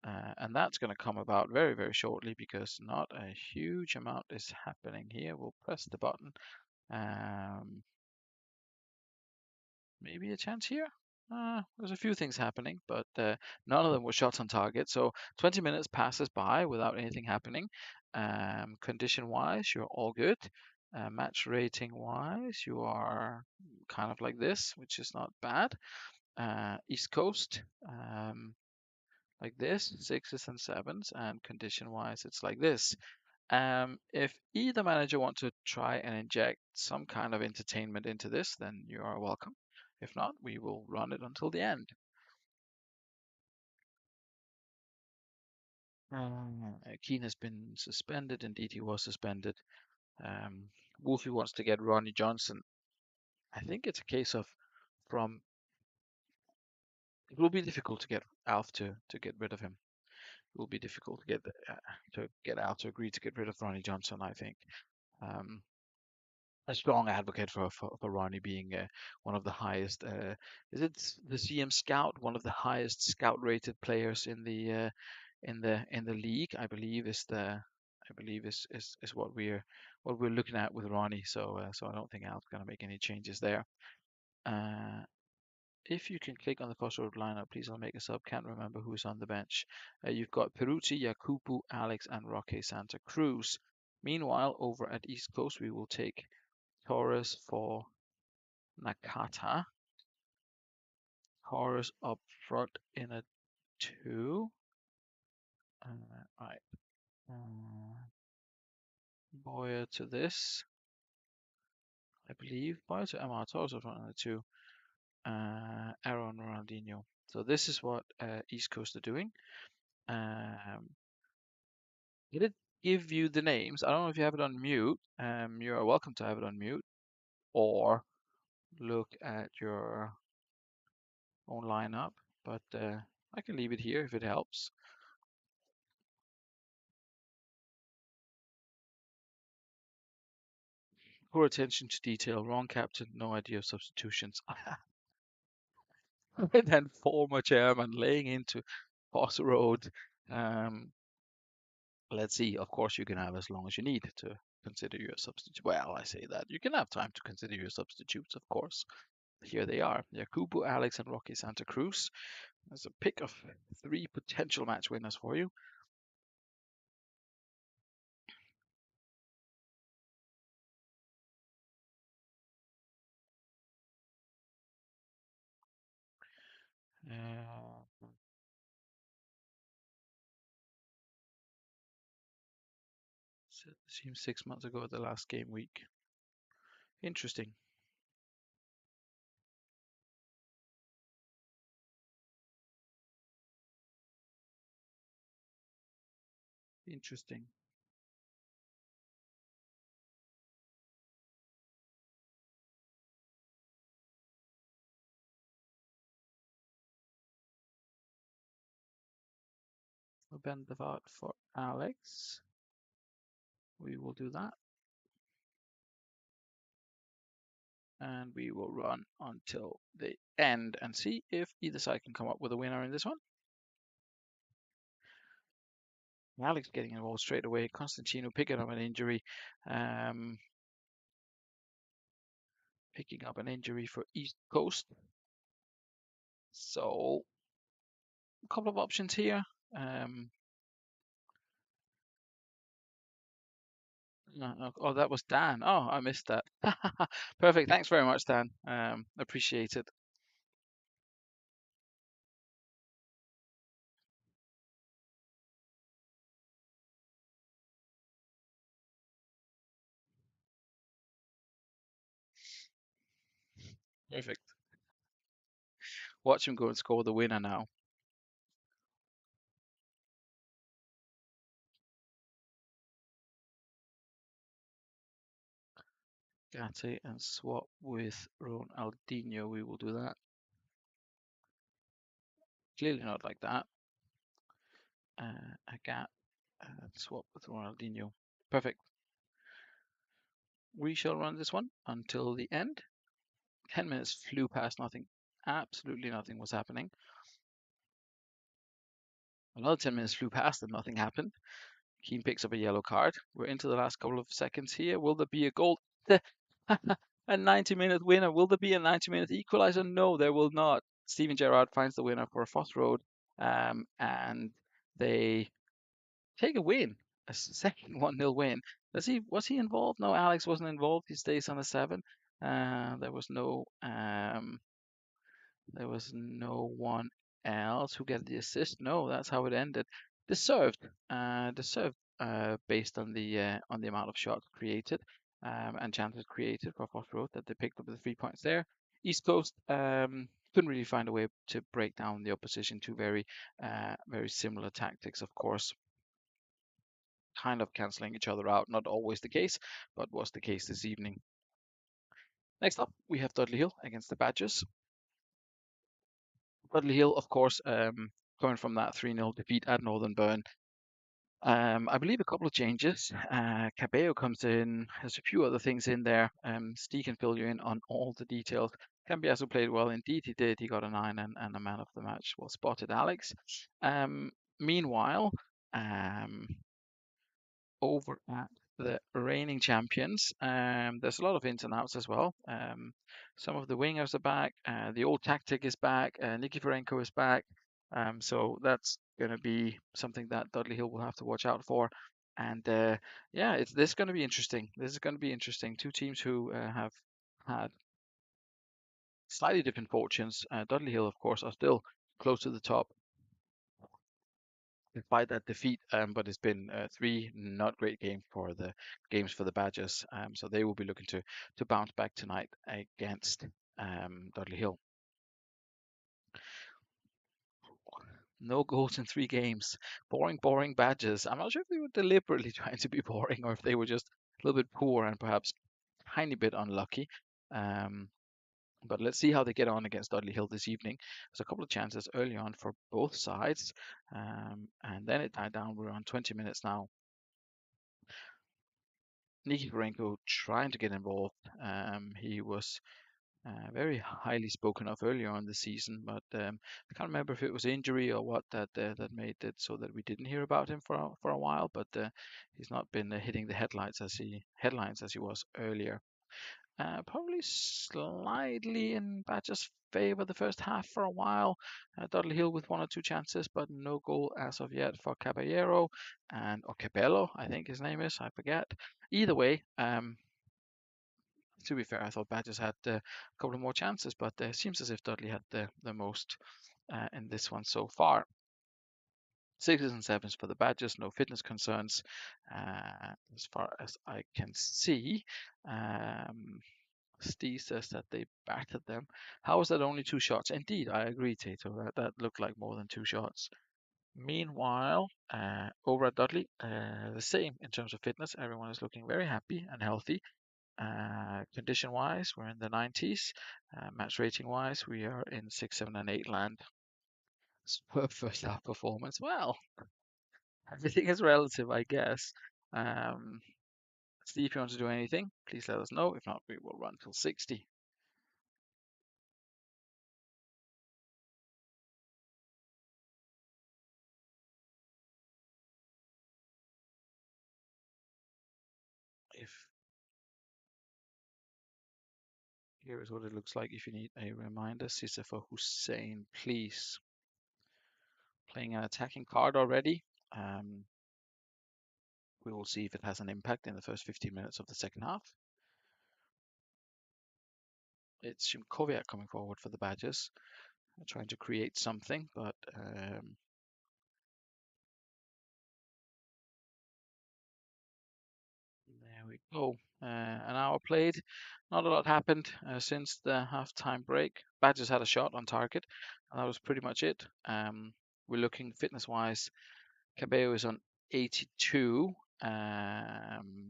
And that's going to come about very, very shortly because not a huge amount is happening here. We'll press the button. Um, Maybe a chance here. There's a few things happening, but none of them were shots on target. So 20 minutes passes by without anything happening. Condition-wise, you're all good. Match rating-wise, you are kind of like this, which is not bad. East Coast, like this, sixes and sevens, and condition-wise, it's like this. If either manager wants to try and inject some kind of entertainment into this, then you are welcome. If not, we will run it until the end. Keane has been suspended. Indeed, he was suspended. Wolfie wants to get Ronnie Johnson. I think it's a case of from. It will be difficult to get Alf to get rid of him. It will be difficult to get Alf to agree to get rid of Ronnie Johnson. I think. Um, a strong advocate for Ronnie being one of the highest. Is it the CM Scout? One of the highest scout-rated players in the league, I believe is what we're looking at with Ronnie. So I don't think Al's going to make any changes there. Uh, if you can click on the crossroad lineup, please I'll make a sub. Can't remember who's on the bench. You've got Peruzzi, Yakubu, Alex, and Roque Santa Cruz. Meanwhile, over at East Coast, we will take Torres for Nakata. Torres up front in a 2. Right. Boyer to this, I believe. Boyer to MR Torres up front in a 2. Aaron Ronaldinho. So this is what East Coast are doing. Did it give you the names? I don't know if you have it on mute. You are welcome to have it on mute or look at your own lineup, but I can leave it here if it helps. Poor attention to detail. Wrong captain. No idea of substitutions. And then former chairman laying into Foss Road. Um, let's see. Of course, you can have as long as you need to consider your substitute. Well, I say that you can have time to consider your substitutes, of course. Here they are: Yakubu, Alex, and Rocky Santa Cruz. There's a pick of 3 potential match winners for you. Uh, Seems 6 months ago, the last game week. Interesting. Interesting. We'll bend the vote for Alex. We will do that. And we will run until the end and see if either side can come up with a winner in this one. Alex getting involved straight away. Constantino picking up an injury. Picking up an injury for East Coast. So a couple of options here. Oh, that was Dan. Oh, I missed that. Perfect. Thanks very much, Dan. Appreciate it. Perfect. Watch him go and score the winner now. Gatti and swap with Ronaldinho. We will do that. Clearly not like that. Agat swap with Ronaldinho. Perfect. We shall run this one until the end. 10 minutes flew past, nothing. Absolutely nothing was happening. Another 10 minutes flew past and nothing happened. Keane picks up a yellow card. We're into the last couple of seconds here. Will there be a goal? A 90-minute winner. Will there be a 90-minute equalizer? No, there will not. Steven Gerrard finds the winner for a Foss Road, and they take a win, a second 1-0 win. Was he involved? No, Alex wasn't involved. He stays on a 7. There was no one else who get the assist. No, that's how it ended. Deserved, based on the amount of shots created and chances created for Foss Road that they picked up the 3 points there. East Coast couldn't really find a way to break down the opposition. Two very similar tactics, of course, kind of cancelling each other out. Not always the case, but was the case this evening. Next up, we have Dudley Hill against the Badgers. Dudley Hill, of course, coming from that 3-0 defeat at Northern Burn. I believe a couple of changes. Cabello comes in. There's a few other things in there. Steve can fill you in on all the details. Cambiaso played well. Indeed, he did. He got a 9 and a man of the match. Well spotted, Alex. Meanwhile, um, over at the reigning champions. There's a lot of ins and outs as well. Some of the wingers are back. The old tactic is back. Nikiforenko is back. So that's going to be something that Dudley Hill will have to watch out for. And yeah, this is going to be interesting. This is going to be interesting. Two teams who have had slightly different fortunes. Dudley Hill, of course, are still close to the top despite that defeat. But it's been three not great games for the Badgers. So they will be looking to bounce back tonight against Dudley Hill. No goals in 3 games. Boring, boring Badgers. I'm not sure if they were deliberately trying to be boring or if they were just a little bit poor and perhaps a tiny bit unlucky. But let's see how they get on against Dudley Hill this evening. There's a couple of chances early on for both sides, and then it died down. We're on 20 minutes now. Nikiforenko trying to get involved. He was very highly spoken of earlier on the season, but I can't remember if it was injury or what that made it so that we didn't hear about him for a while. But he's not been hitting the headlines as he was earlier. Probably slightly in Badger's favour the first half for a while. Dudley Hill with 1 or 2 chances, but no goal as of yet for Caballero or Cabello, I think his name is. I forget. Either way, to be fair, I thought Badgers had a couple of more chances, but it seems as if Dudley had the most in this one so far. 6s and 7s for the Badgers, no fitness concerns as far as I can see. Steve says that they battered them. How is that only 2 shots? Indeed, I agree, Tato. That looked like more than 2 shots. Meanwhile, over at Dudley, the same in terms of fitness. Everyone is looking very happy and healthy. Condition wise, we're in the 90s. Match rating wise, we are in 6, 7, and 8 land. First half performance. Well, everything is relative, I guess. Steve, if you want to do anything, please let us know. If not, we will run till 60. If Here is what it looks like if you need a reminder. Sisafa Hussein, please. Playing an attacking card already. We will see if it has an impact in the first 15 minutes of the second half. It's Shimkoviak coming forward for the Badgers, trying to create something, but there we go. An hour played. Not a lot happened since the half-time break. Badgers had a shot on target, and that was pretty much it. We're looking fitness-wise. Cabello is on 82,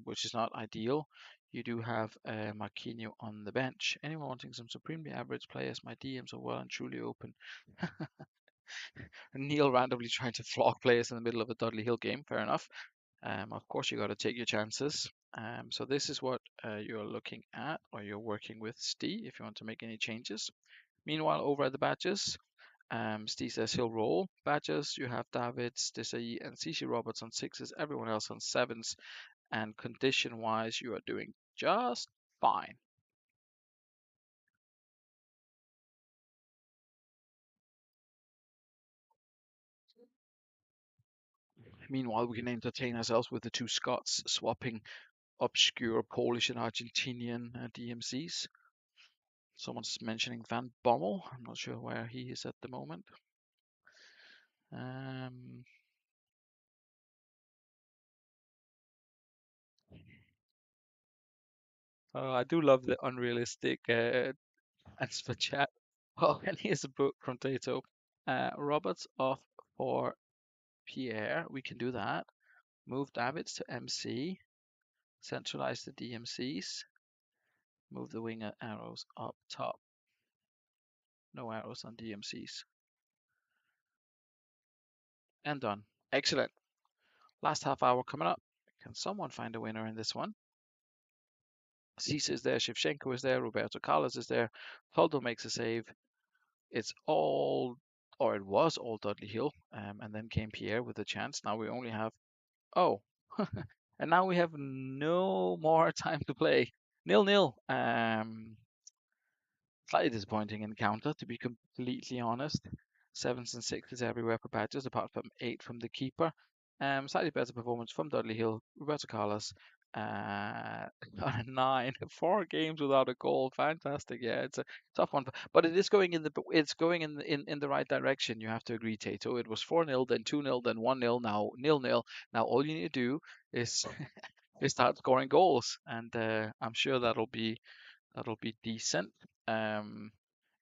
which is not ideal. You do have Marquinhos on the bench. Anyone wanting some supremely average players? My DMs are well and truly open. Neil randomly trying to flog players in the middle of a Dudley Hill game. Fair enough. Of course, you got to take your chances. So this is what you're looking at, or you're working with Steve if you want to make any changes. Meanwhile, over at the Badgers, Steve says he'll roll. Badgers, you have Davids, Desai, and CC Roberts on sixes, everyone else on sevens. And condition wise, you are doing just fine. Meanwhile, we can entertain ourselves with the two Scots swapping obscure Polish and Argentinian DMCs. Someone's mentioning Van Bommel. I'm not sure where he is at the moment. Um, I do love the unrealistic answer chat. Oh, and here's a book from Tato. Roberts off for Pierre. We can do that. Move Davids to MC. Centralize the DMCs. Move the winger arrows up top. No arrows on DMCs. And done. Excellent. Last half hour coming up. Can someone find a winner in this one? Cisa is there, Shevchenko is there, Roberto Carlos is there, Toldo makes a save. It's all, or it was all Dudley Hill, and then came Pierre with a chance. Now we only have, oh, and now we have no more time to play. 0-0. Slightly disappointing encounter, to be completely honest. Sevens and sixes everywhere for Badgers, apart from eight from the keeper. Slightly better performance from Dudley Hill, Roberto Carlos, on a nine. 4 games without a goal, fantastic. Yeah, it's a tough one, but it is going in the right direction. You have to agree, Tato. It was 4-0, then 2-0, then 1-0, now 0-0. Now all you need to do is is start scoring goals, and I'm sure that'll be decent. Um,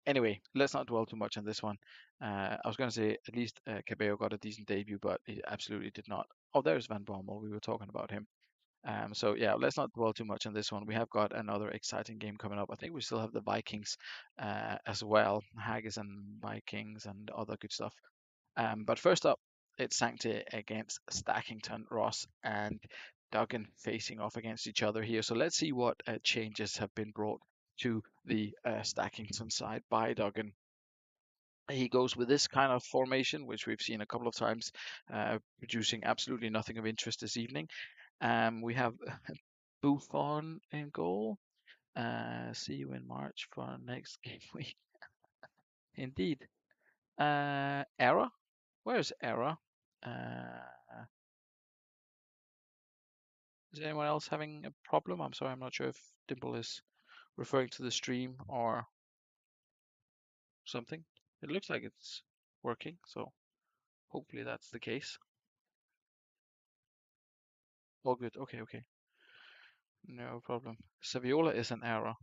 anyway, let's not dwell too much on this one. I was going to say at least Cabello got a decent debut, but he absolutely did not. Oh, there's Van Bommel. We were talking about him. So yeah, let's not dwell too much on this one. We have got another exciting game coming up. I think we still have the Vikings as well, Haggis and Vikings and other good stuff. But first up, it's Sancti against Stackington, Ross and Duggan facing off against each other here. So let's see what changes have been brought to the Stackington side by Duggan. He goes with this kind of formation, which we've seen a couple of times, producing absolutely nothing of interest this evening. We have Buffon in goal. See you in March for next game week. Indeed. Error. Where's Error? Uh, Is anyone else having a problem? I'm sorry, I'm not sure if Dimple is referring to the stream or something. It looks like it's working, so hopefully that's the case. All good. Okay, okay. No problem. Saviola is an error.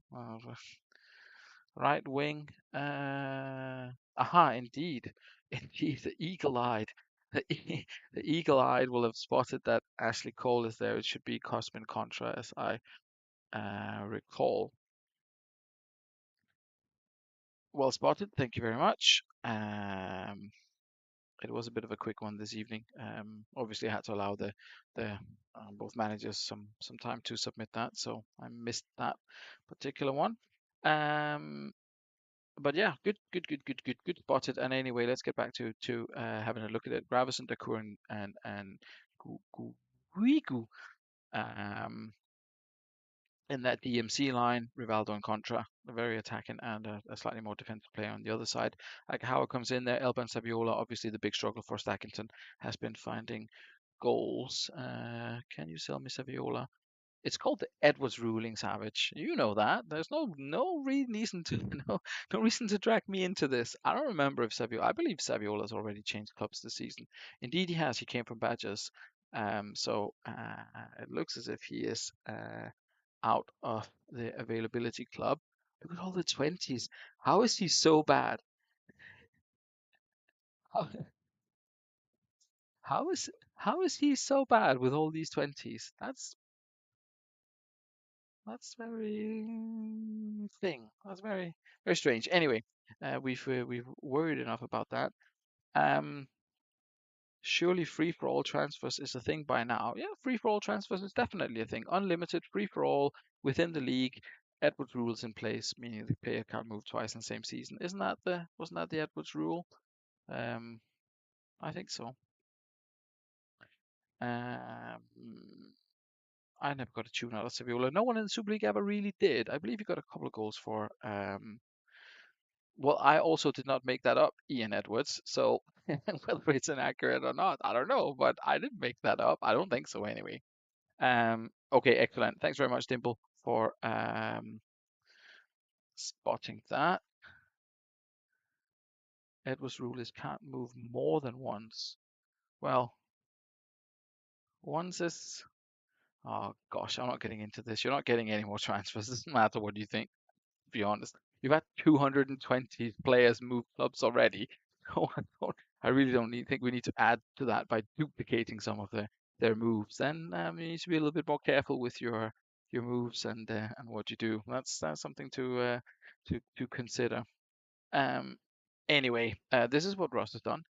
Right wing. Aha, indeed. Indeed, the eagle-eyed. The eagle-eyed will have spotted that Ashley Cole is there. It should be Cosmin Contra, as I recall. Well spotted. Thank you very much. It was a bit of a quick one this evening. Obviously, I had to allow the both managers some time to submit that, so I missed that particular one. Um, but yeah, good spotted. And anyway, let's get back to having a look at it. Gravison, Dakur, and Guigu. Um, in that DMC line, Rivaldo and Contra, a very attacking and a slightly more defensive player on the other side. Like how it comes in there, Elban Saviola, obviously the big struggle for Stackington has been finding goals. Can you sell me Saviola? It's called the Edwards ruling, Savage. You know that. There's no reason to no reason to drag me into this. I don't remember if Saviola. I believe Saviola has already changed clubs this season. Indeed, he has. He came from Badgers. So it looks as if he is out of the availability club. Look at all the 20s. How is he so bad? How, how is how is he so bad with all these 20s? That's very thing. That's very strange. Anyway, we've worried enough about that. Um, Surely free for all transfers is a thing by now. Yeah, free for all transfers is definitely a thing. Unlimited free for all within the league. Edwards rules in place, meaning the player can't move twice in the same season. Wasn't that the Edwards rule? Um, I think so. Um, I never got a tune out of Saviola. No one in the Super League ever really did. I believe he got a couple of goals for. Well, I also did not make that up, Ian Edwards. So whether it's inaccurate or not, I don't know. But I didn't make that up. I don't think so anyway. Okay, excellent. Thanks very much, Dimple, for spotting that. Edwards' rule is can't move more than once. Well, once is. Oh gosh, I'm not getting into this. You're not getting any more transfers. It doesn't matter what you think. To be honest, you've had 220 players move clubs already. So I really don't think we need to add to that by duplicating some of their moves. Then you need to be a little bit more careful with your moves and what you do. That's something to consider. Um, anyway, this is what Ross has done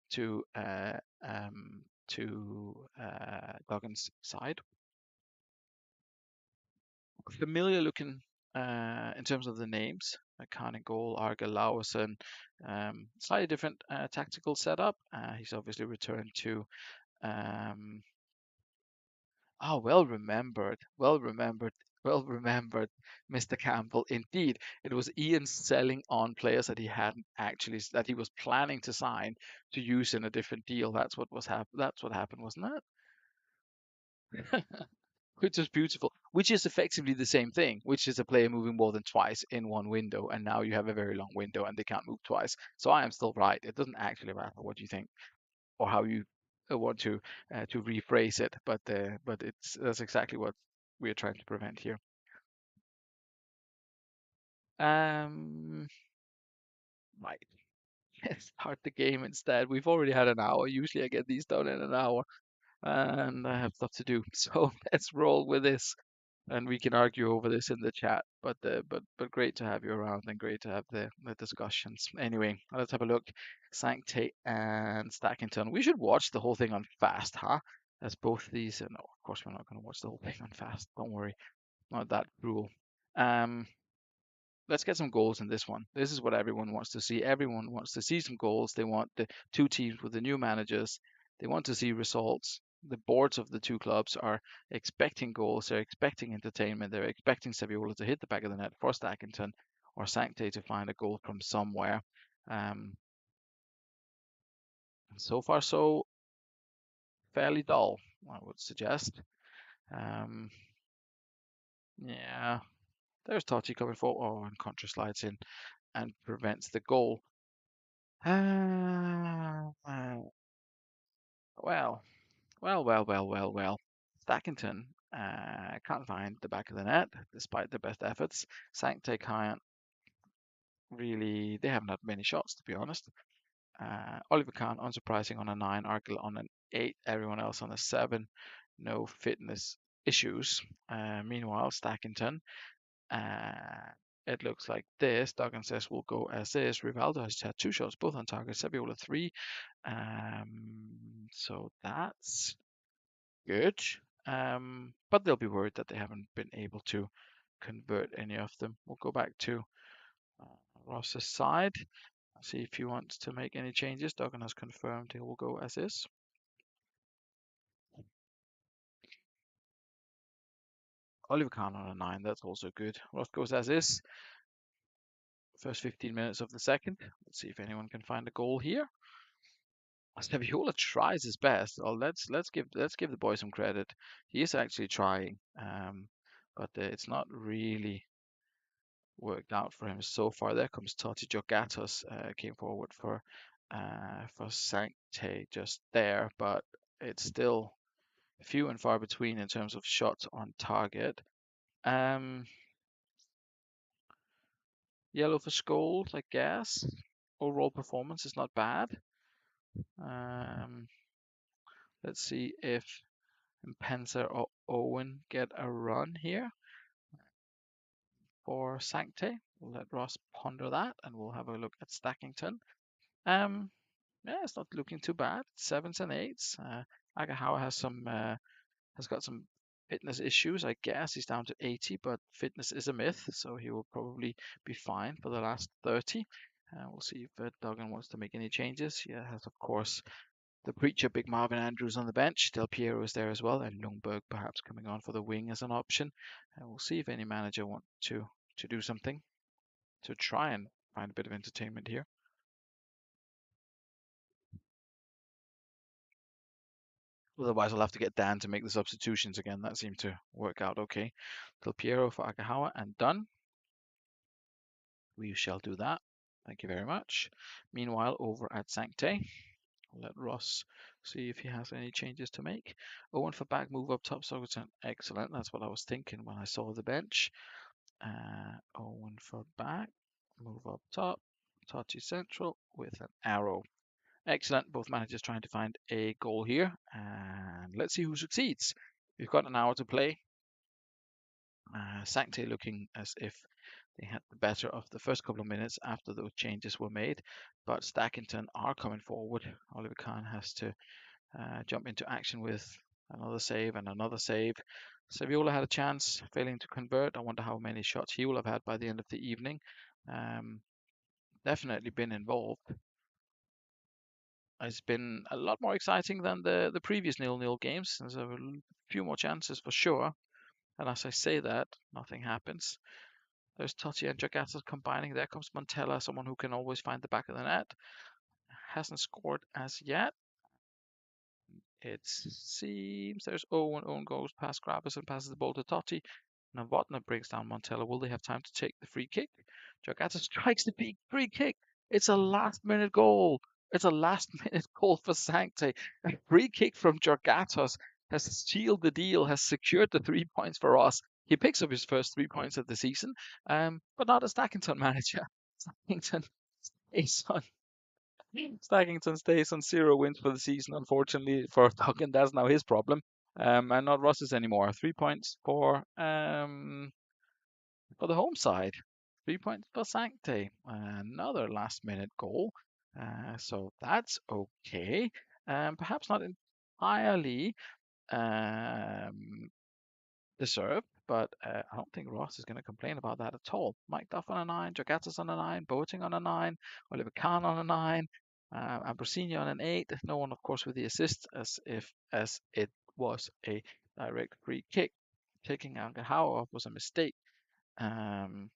Goggins' side. Familiar looking in terms of the names. Carnegie, Arga Lauerson, slightly different tactical setup. He's obviously returned to um, well remembered, well remembered, well remembered, Mr. Campbell. Indeed, it was Ian selling on players that he hadn't actually that he was planning to sign to use in a different deal. That's what happened, wasn't it? Which is beautiful, which is effectively the same thing, which is a player moving more than twice in one window, and now you have a very long window and they can't move twice. So I am still right. It doesn't actually matter what you think or how you want to rephrase it, but that's exactly what we are trying to prevent here. Um, right. Start the game instead. We've already had an hour. Usually I get these done in an hour, and I have stuff to do. So let's roll with this. And we can argue over this in the chat. But great to have you around and great to have the discussions. Anyway, let's have a look. Sanctay and Stackington. We should watch the whole thing on fast, huh? As both these. No, of course we're not going to watch the whole thing on fast. Don't worry, not that cruel. Um, let's get some goals in this one. This is what everyone wants to see. Everyone wants to see some goals. They want the two teams with the new managers. They want to see results. The boards of the two clubs are expecting goals. They're expecting entertainment. They're expecting Saviola to hit the back of the net for Stackington or Sanctay to find a goal from somewhere. Um, so far, so fairly dull, I would suggest. Um, yeah, there's Totti coming forward. Oh, and Contra slides in and prevents the goal. Uh, uh, well, well. Stackington can't find the back of the net despite their best efforts. Sanctay can't really, they haven't had many shots to be honest. Oliver Kahn, unsurprising, on a 9, Arkle on an 8, everyone else on a 7. No fitness issues. Meanwhile, Stackington, uh, it looks like this. Duggan says we'll go as is. Rivaldo has had 2 shots, both on target. Saviola 3. So that's good. But they'll be worried that they haven't been able to convert any of them. We'll go back to uh, Ross's side. See if he wants to make any changes. Duggan has confirmed he will go as is. Oliver Kahn on a 9, that's also good. Ross goes as is. First 15 minutes of the second. Let's see if anyone can find a goal here. Saviola tries his best. Oh, let's give the boy some credit. He is actually trying, but it's not really worked out for him so far. There comes Totti Jogatos, came forward for Sanctay just there, but it's still few and far between in terms of shots on target. Um, Yellow for Scholes, I guess. Overall performance is not bad. Um, let's see if Penzer or Owen get a run here for Sanctay. We'll let Ross ponder that, and we'll have a look at Stackington. Um, yeah, it's not looking too bad. 7s and 8s. Agahawa has got some fitness issues. I guess he's down to 80, but fitness is a myth, so he will probably be fine for the last 30. We'll see if Duggan wants to make any changes. He has, of course, the preacher, Big Marvin Andrews, on the bench. Del Piero is there as well, and Ljungberg perhaps coming on for the wing as an option. And we'll see if any manager wants to do something to try and find a bit of entertainment here. Otherwise, I'll have to get Dan to make the substitutions again. That seemed to work out okay. Del Piero for Agahawa and done. We shall do that. Thank you very much. Meanwhile, over at Sancte, I'll let Ross see if he has any changes to make. Owen for back, move up top. So it's excellent. That's what I was thinking when I saw the bench. Owen for back, move up top. Tachi central with an arrow. Excellent. Both managers trying to find a goal here. And let's see who succeeds. We've got an hour to play. Sancte looking as if they had the better of the first couple of minutes after those changes were made, but Stackington are coming forward. Oliver Kahn has to jump into action with another save and another save. Saviola had a chance, failing to convert. I wonder how many shots he will have had by the end of the evening. Definitely been involved. It's been a lot more exciting than the previous 0-0 games. There's a few more chances for sure. And as I say that, nothing happens. There's Totti and Jagatas combining. There comes Montella, someone who can always find the back of the net. Hasn't scored as yet. It seems there's Owen. Owen goes past Gravis and passes the ball to Totti. Novotny brings down Montella. Will they have time to take the free kick? Jagatas strikes the big free kick. It's a last-minute goal. It's a last-minute goal for Sancte. A free kick from Jorgatos has sealed the deal, has secured the 3 points for us. He picks up his first 3 points of the season, but not as Stackington manager. Stackington stays on. Stackington stays on 0 wins for the season. Unfortunately for Duggan, that's now his problem, and not Ross's anymore. 3 points for the home side. 3 points for Sancte. Another last-minute goal, so that's okay. Perhaps not entirely um, deserved, but I don't think Ross is going to complain about that at all. Mike Duff on a 9, Jagatas on a 9, Boating on a 9, Oliver Kahn on a 9, Ambrosini on an 8. No one, of course, with the assist, as it was a direct free kick. Taking Algahow off was a mistake. Um,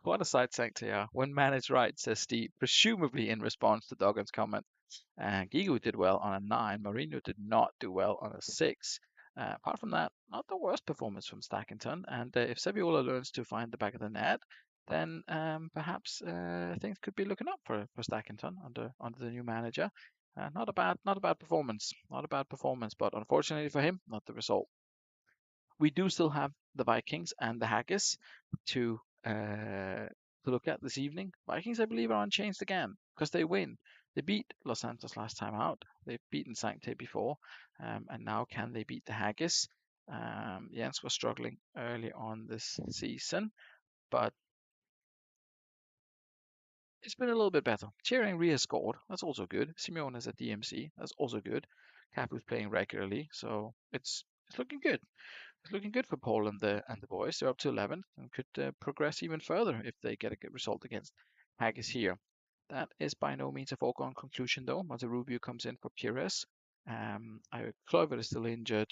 what a side Sancte are. When managed right, says Steve, presumably in response to Duggan's comment. Gigu did well on a 9. Mourinho did not do well on a 6. Apart from that, not the worst performance from Stackington. And if Saviola learns to find the back of the net, then perhaps things could be looking up for Stackington under the new manager. Not a bad performance. Not a bad performance, but unfortunately for him, not the result. We do still have the Vikings and the Haggis to look at this evening. Vikings, I believe, are unchanged again because they win. They beat Los Santos last time out. They've beaten Sancte before, and now can they beat the Haggis? Jens was struggling early on this season, but it's been a little bit better. Thierry Henry has scored. That's also good. Simeone is at DMC. That's also good. Capu's playing regularly, so it's looking good. It's looking good for Paul and the boys. They're up to 11th and could progress even further if they get a good result against Haggis here. That is by no means a foregone conclusion, though. Mazarubio comes in for Pires. Kluivert is still injured.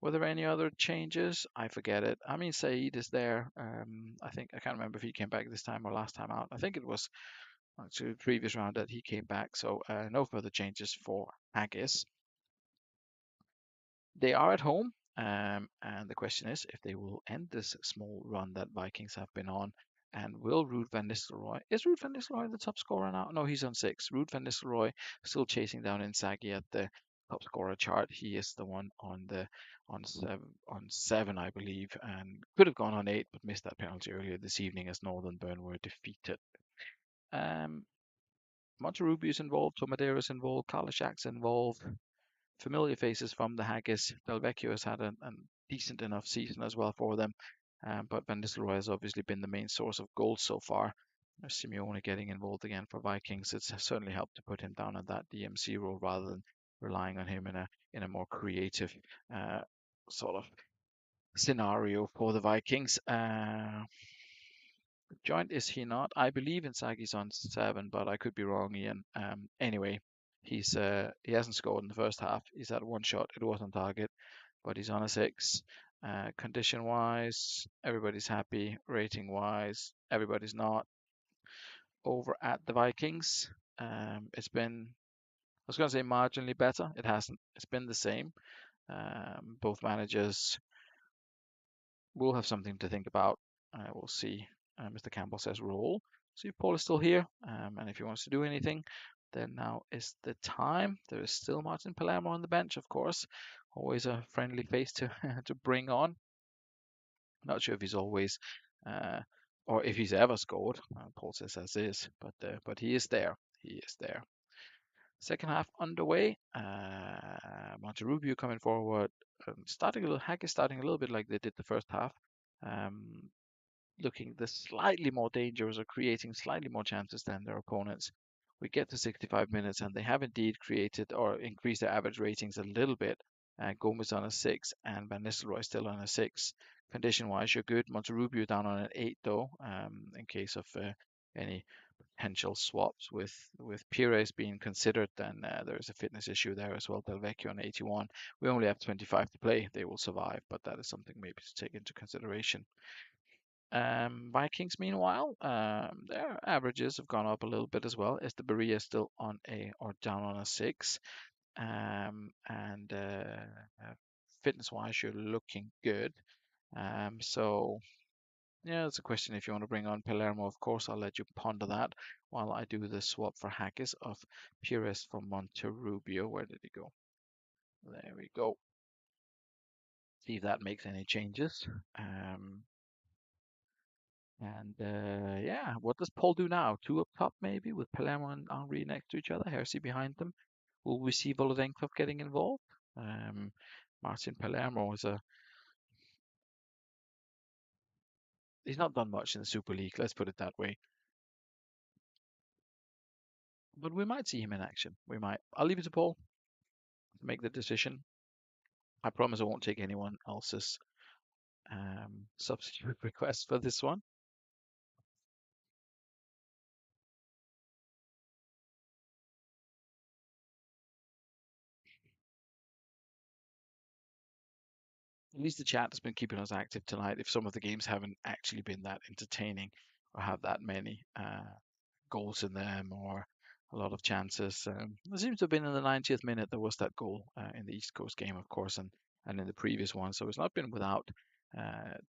Were there any other changes? I forget it. I mean, Saeed is there. I can't remember if he came back this time or last time out. I think it was to the previous round that he came back. So no further changes for Haggis. They are at home, and the question is if they will end this small run that Vikings have been on. And will Ruud van Nistelrooy, is Ruud van Nistelrooy the top scorer now? No, he's on 6. Ruud van Nistelrooy still chasing down Inzaghi at the top scorer chart. He is the one on 7, I believe, and could have gone on 8, but missed that penalty earlier this evening as Northern Burn were defeated. Monterubi is involved, Tomadera is involved, Kalashak's involved. Familiar faces from the Haggis. Del Vecchio has had a decent enough season as well for them, but Van Nistelrooy has obviously been the main source of goals so far. Simeone getting involved again for Vikings. It's certainly helped to put him down in that DMC role rather than relying on him in a more creative sort of scenario for the Vikings. Joint is he not? I believe Insagi's on 7, but I could be wrong, Ian. Anyway, he hasn't scored in the first half. He's had one shot. It was on target, but he's on a 6. Condition wise, everybody's happy. Rating wise, everybody's not. Over at the Vikings, it's been, I was going to say marginally better. It hasn't. It's been the same. Both managers will have something to think about. We'll see. Mr. Campbell says roll. See if Paul is still here. And if he wants to do anything, then now is the time. There is still Martin Palermo on the bench, of course. Always a friendly face to to bring on. Not sure if he's always uh, or if he's ever scored. Paul says as is, but he is there. He is there. Second half underway. Monterrubio coming forward, starting a little. Hack is starting a little bit like they did the first half. Um, Looking the slightly more dangerous or creating slightly more chances than their opponents. We get to 65 minutes and they have indeed created or increased their average ratings a little bit. Gomez on a 6 and Van Nistelrooy still on a 6. Condition wise, you're good. Monterrubio down on an 8 though, in case of any potential swaps with Pires being considered, then there is a fitness issue there as well. Del Vecchio on 81. We only have 25 to play. They will survive, but that is something maybe to take into consideration. Vikings, meanwhile, their averages have gone up a little bit as well. Esteberia is still on a or down on a 6. And fitness-wise, you're looking good. So yeah, it's a question if you want to bring on Palermo. Of course, I'll let you ponder that while I do the swap for Haggis of Pires for Monterrubio. Where did he go? There we go. See if that makes any changes. Um, And yeah, what does Paul do now? Two up top, maybe, with Palermo and Henri next to each other, Hersey behind them. Will we see Volodenkov getting involved? Um, Martin Palermo is a he's not done much in the Super League, let's put it that way. But we might see him in action. We might. I'll leave it to Paul to make the decision. I promise I won't take anyone else's substitute request for this one. At least the chat has been keeping us active tonight. If some of the games haven't actually been that entertaining or have that many goals in them or a lot of chances, there seems to have been in the 90th minute there was that goal in the East Coast game, of course, and in the previous one. So it's not been without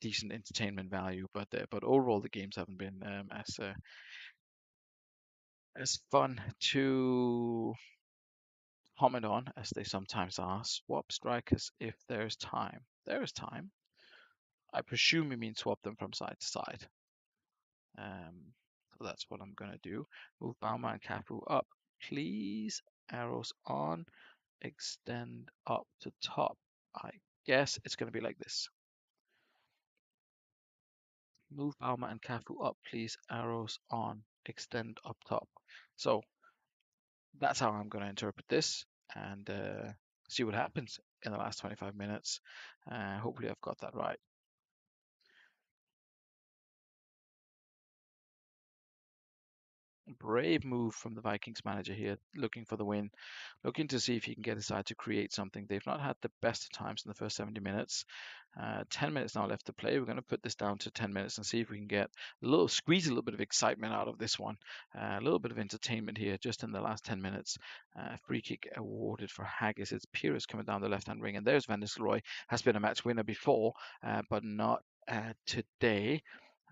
decent entertainment value, but overall the games haven't been as fun to comment on as they sometimes are. Swap strikers if there's time. There is time. I presume you mean swap them from side to side. So that's what I'm going to do. Move Bauma and Cafu up, please. Arrows on. Extend up to top. I guess it's going to be like this. Move Bauma and Cafu up, please. Arrows on. Extend up top. So that's how I'm going to interpret this and see what happens in the last 25 minutes. Hopefully I've got that right. Brave move from the Vikings manager here, looking for the win, looking to see if he can get his side to create something. They've not had the best of times in the first 70 minutes. 10 minutes now left to play. We're going to put this down to 10 minutes and see if we can get squeeze a little bit of excitement out of this one. A little bit of entertainment here just in the last 10 minutes. Free kick awarded for Haggis. It's Pires coming down the left-hand ring, and there's Van Nistelrooy. Has been a match winner before, but not today.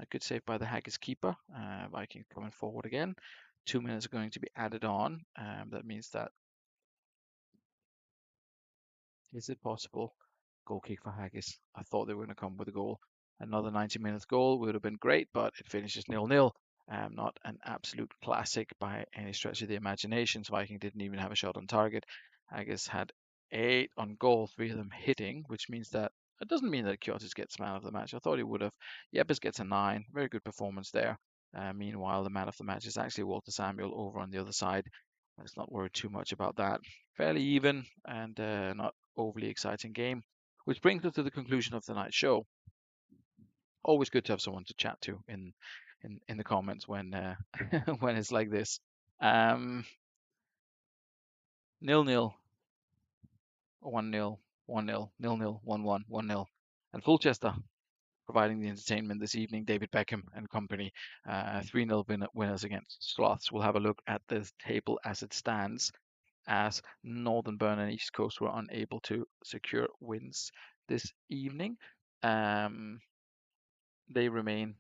A good save by the Haggis keeper. Vikings coming forward again. 2 minutes are going to be added on. That means that is it possible? Goal kick for Haggis. I thought they were going to come with a goal. Another 90 minutes goal would have been great, but it finishes 0-0. Not an absolute classic by any stretch of the imagination. So Viking didn't even have a shot on target. Haggis had 8 on goal, 3 of them hitting, which means that it doesn't mean that Kiotis gets man of the match. I thought he would have. Yepes gets a 9. Very good performance there. Meanwhile, the man of the match is actually Walter Samuel over on the other side. Let's not worry too much about that. Fairly even and not overly exciting game. Which brings us to the conclusion of tonight's show. Always good to have someone to chat to in in the comments when when it's like this. Um, 0-0, 1-0, 1-0, 0-0, 1-1, 1-0, and Fulchester providing the entertainment this evening. David Beckham and company, 3-0 winners against Sloths. We'll have a look at the table as it stands, as Northern Burn and East Coast were unable to secure wins this evening. Um, they remain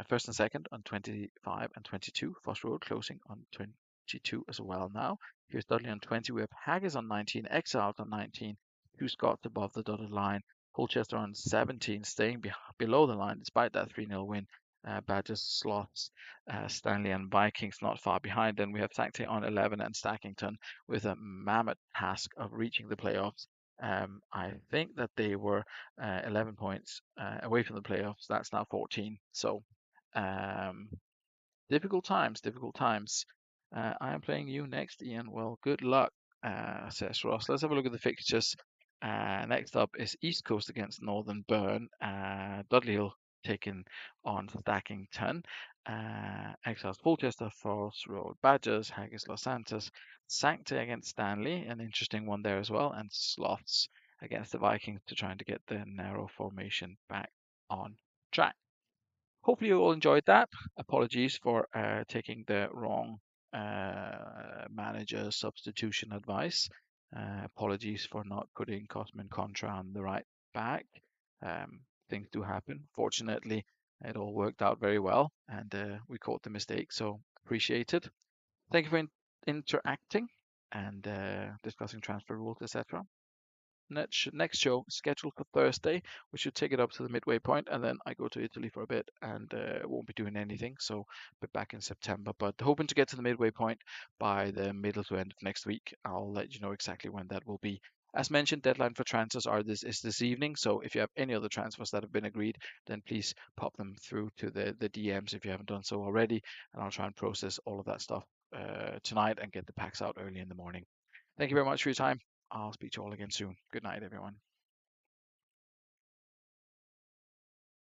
first and second on 25 and 22. Foss Road closing on 22 as well now. Here's Dudley on 20. We have Haggis on 19, Exiled on 19, two Scots above the dotted line. Colchester on 17, staying below the line despite that 3-0 win. Badgers, Sloths, Stanley, and Vikings not far behind. Then we have Sanctuary on 11 and Stackington with a mammoth task of reaching the playoffs. I think that they were 11 points away from the playoffs. That's now 14. So um, difficult times, difficult times. I am playing you next, Ian. Well, good luck, says Ross. Let's have a look at the fixtures. Next up is East Coast against Northern Burn. Dudley Hill taking on Stackington. Exiles Colchester, Forest Road Badgers, Haggis Los Santos, Sancta against Stanley, an interesting one there as well, and Sloths against the Vikings to trying to get the narrow formation back on track. Hopefully you all enjoyed that. Apologies for taking the wrong manager substitution advice. Apologies for not putting Cosmin Contra on the right back. Things do happen. Fortunately, it all worked out very well, and we caught the mistake, so appreciate it. Thank you for interacting and discussing transfer rules, etc. Next show scheduled for Thursday. We should take it up to the midway point, and then I go to Italy for a bit and won't be doing anything. So, be back in September. But hoping to get to the midway point by the middle to end of next week. I'll let you know exactly when that will be. As mentioned, deadline for transfers is this evening. So if you have any other transfers that have been agreed, then please pop them through to the DMs if you haven't done so already, and I'll try and process all of that stuff tonight and get the packs out early in the morning. Thank you very much for your time. I'll speak to you all again soon. Good night, everyone.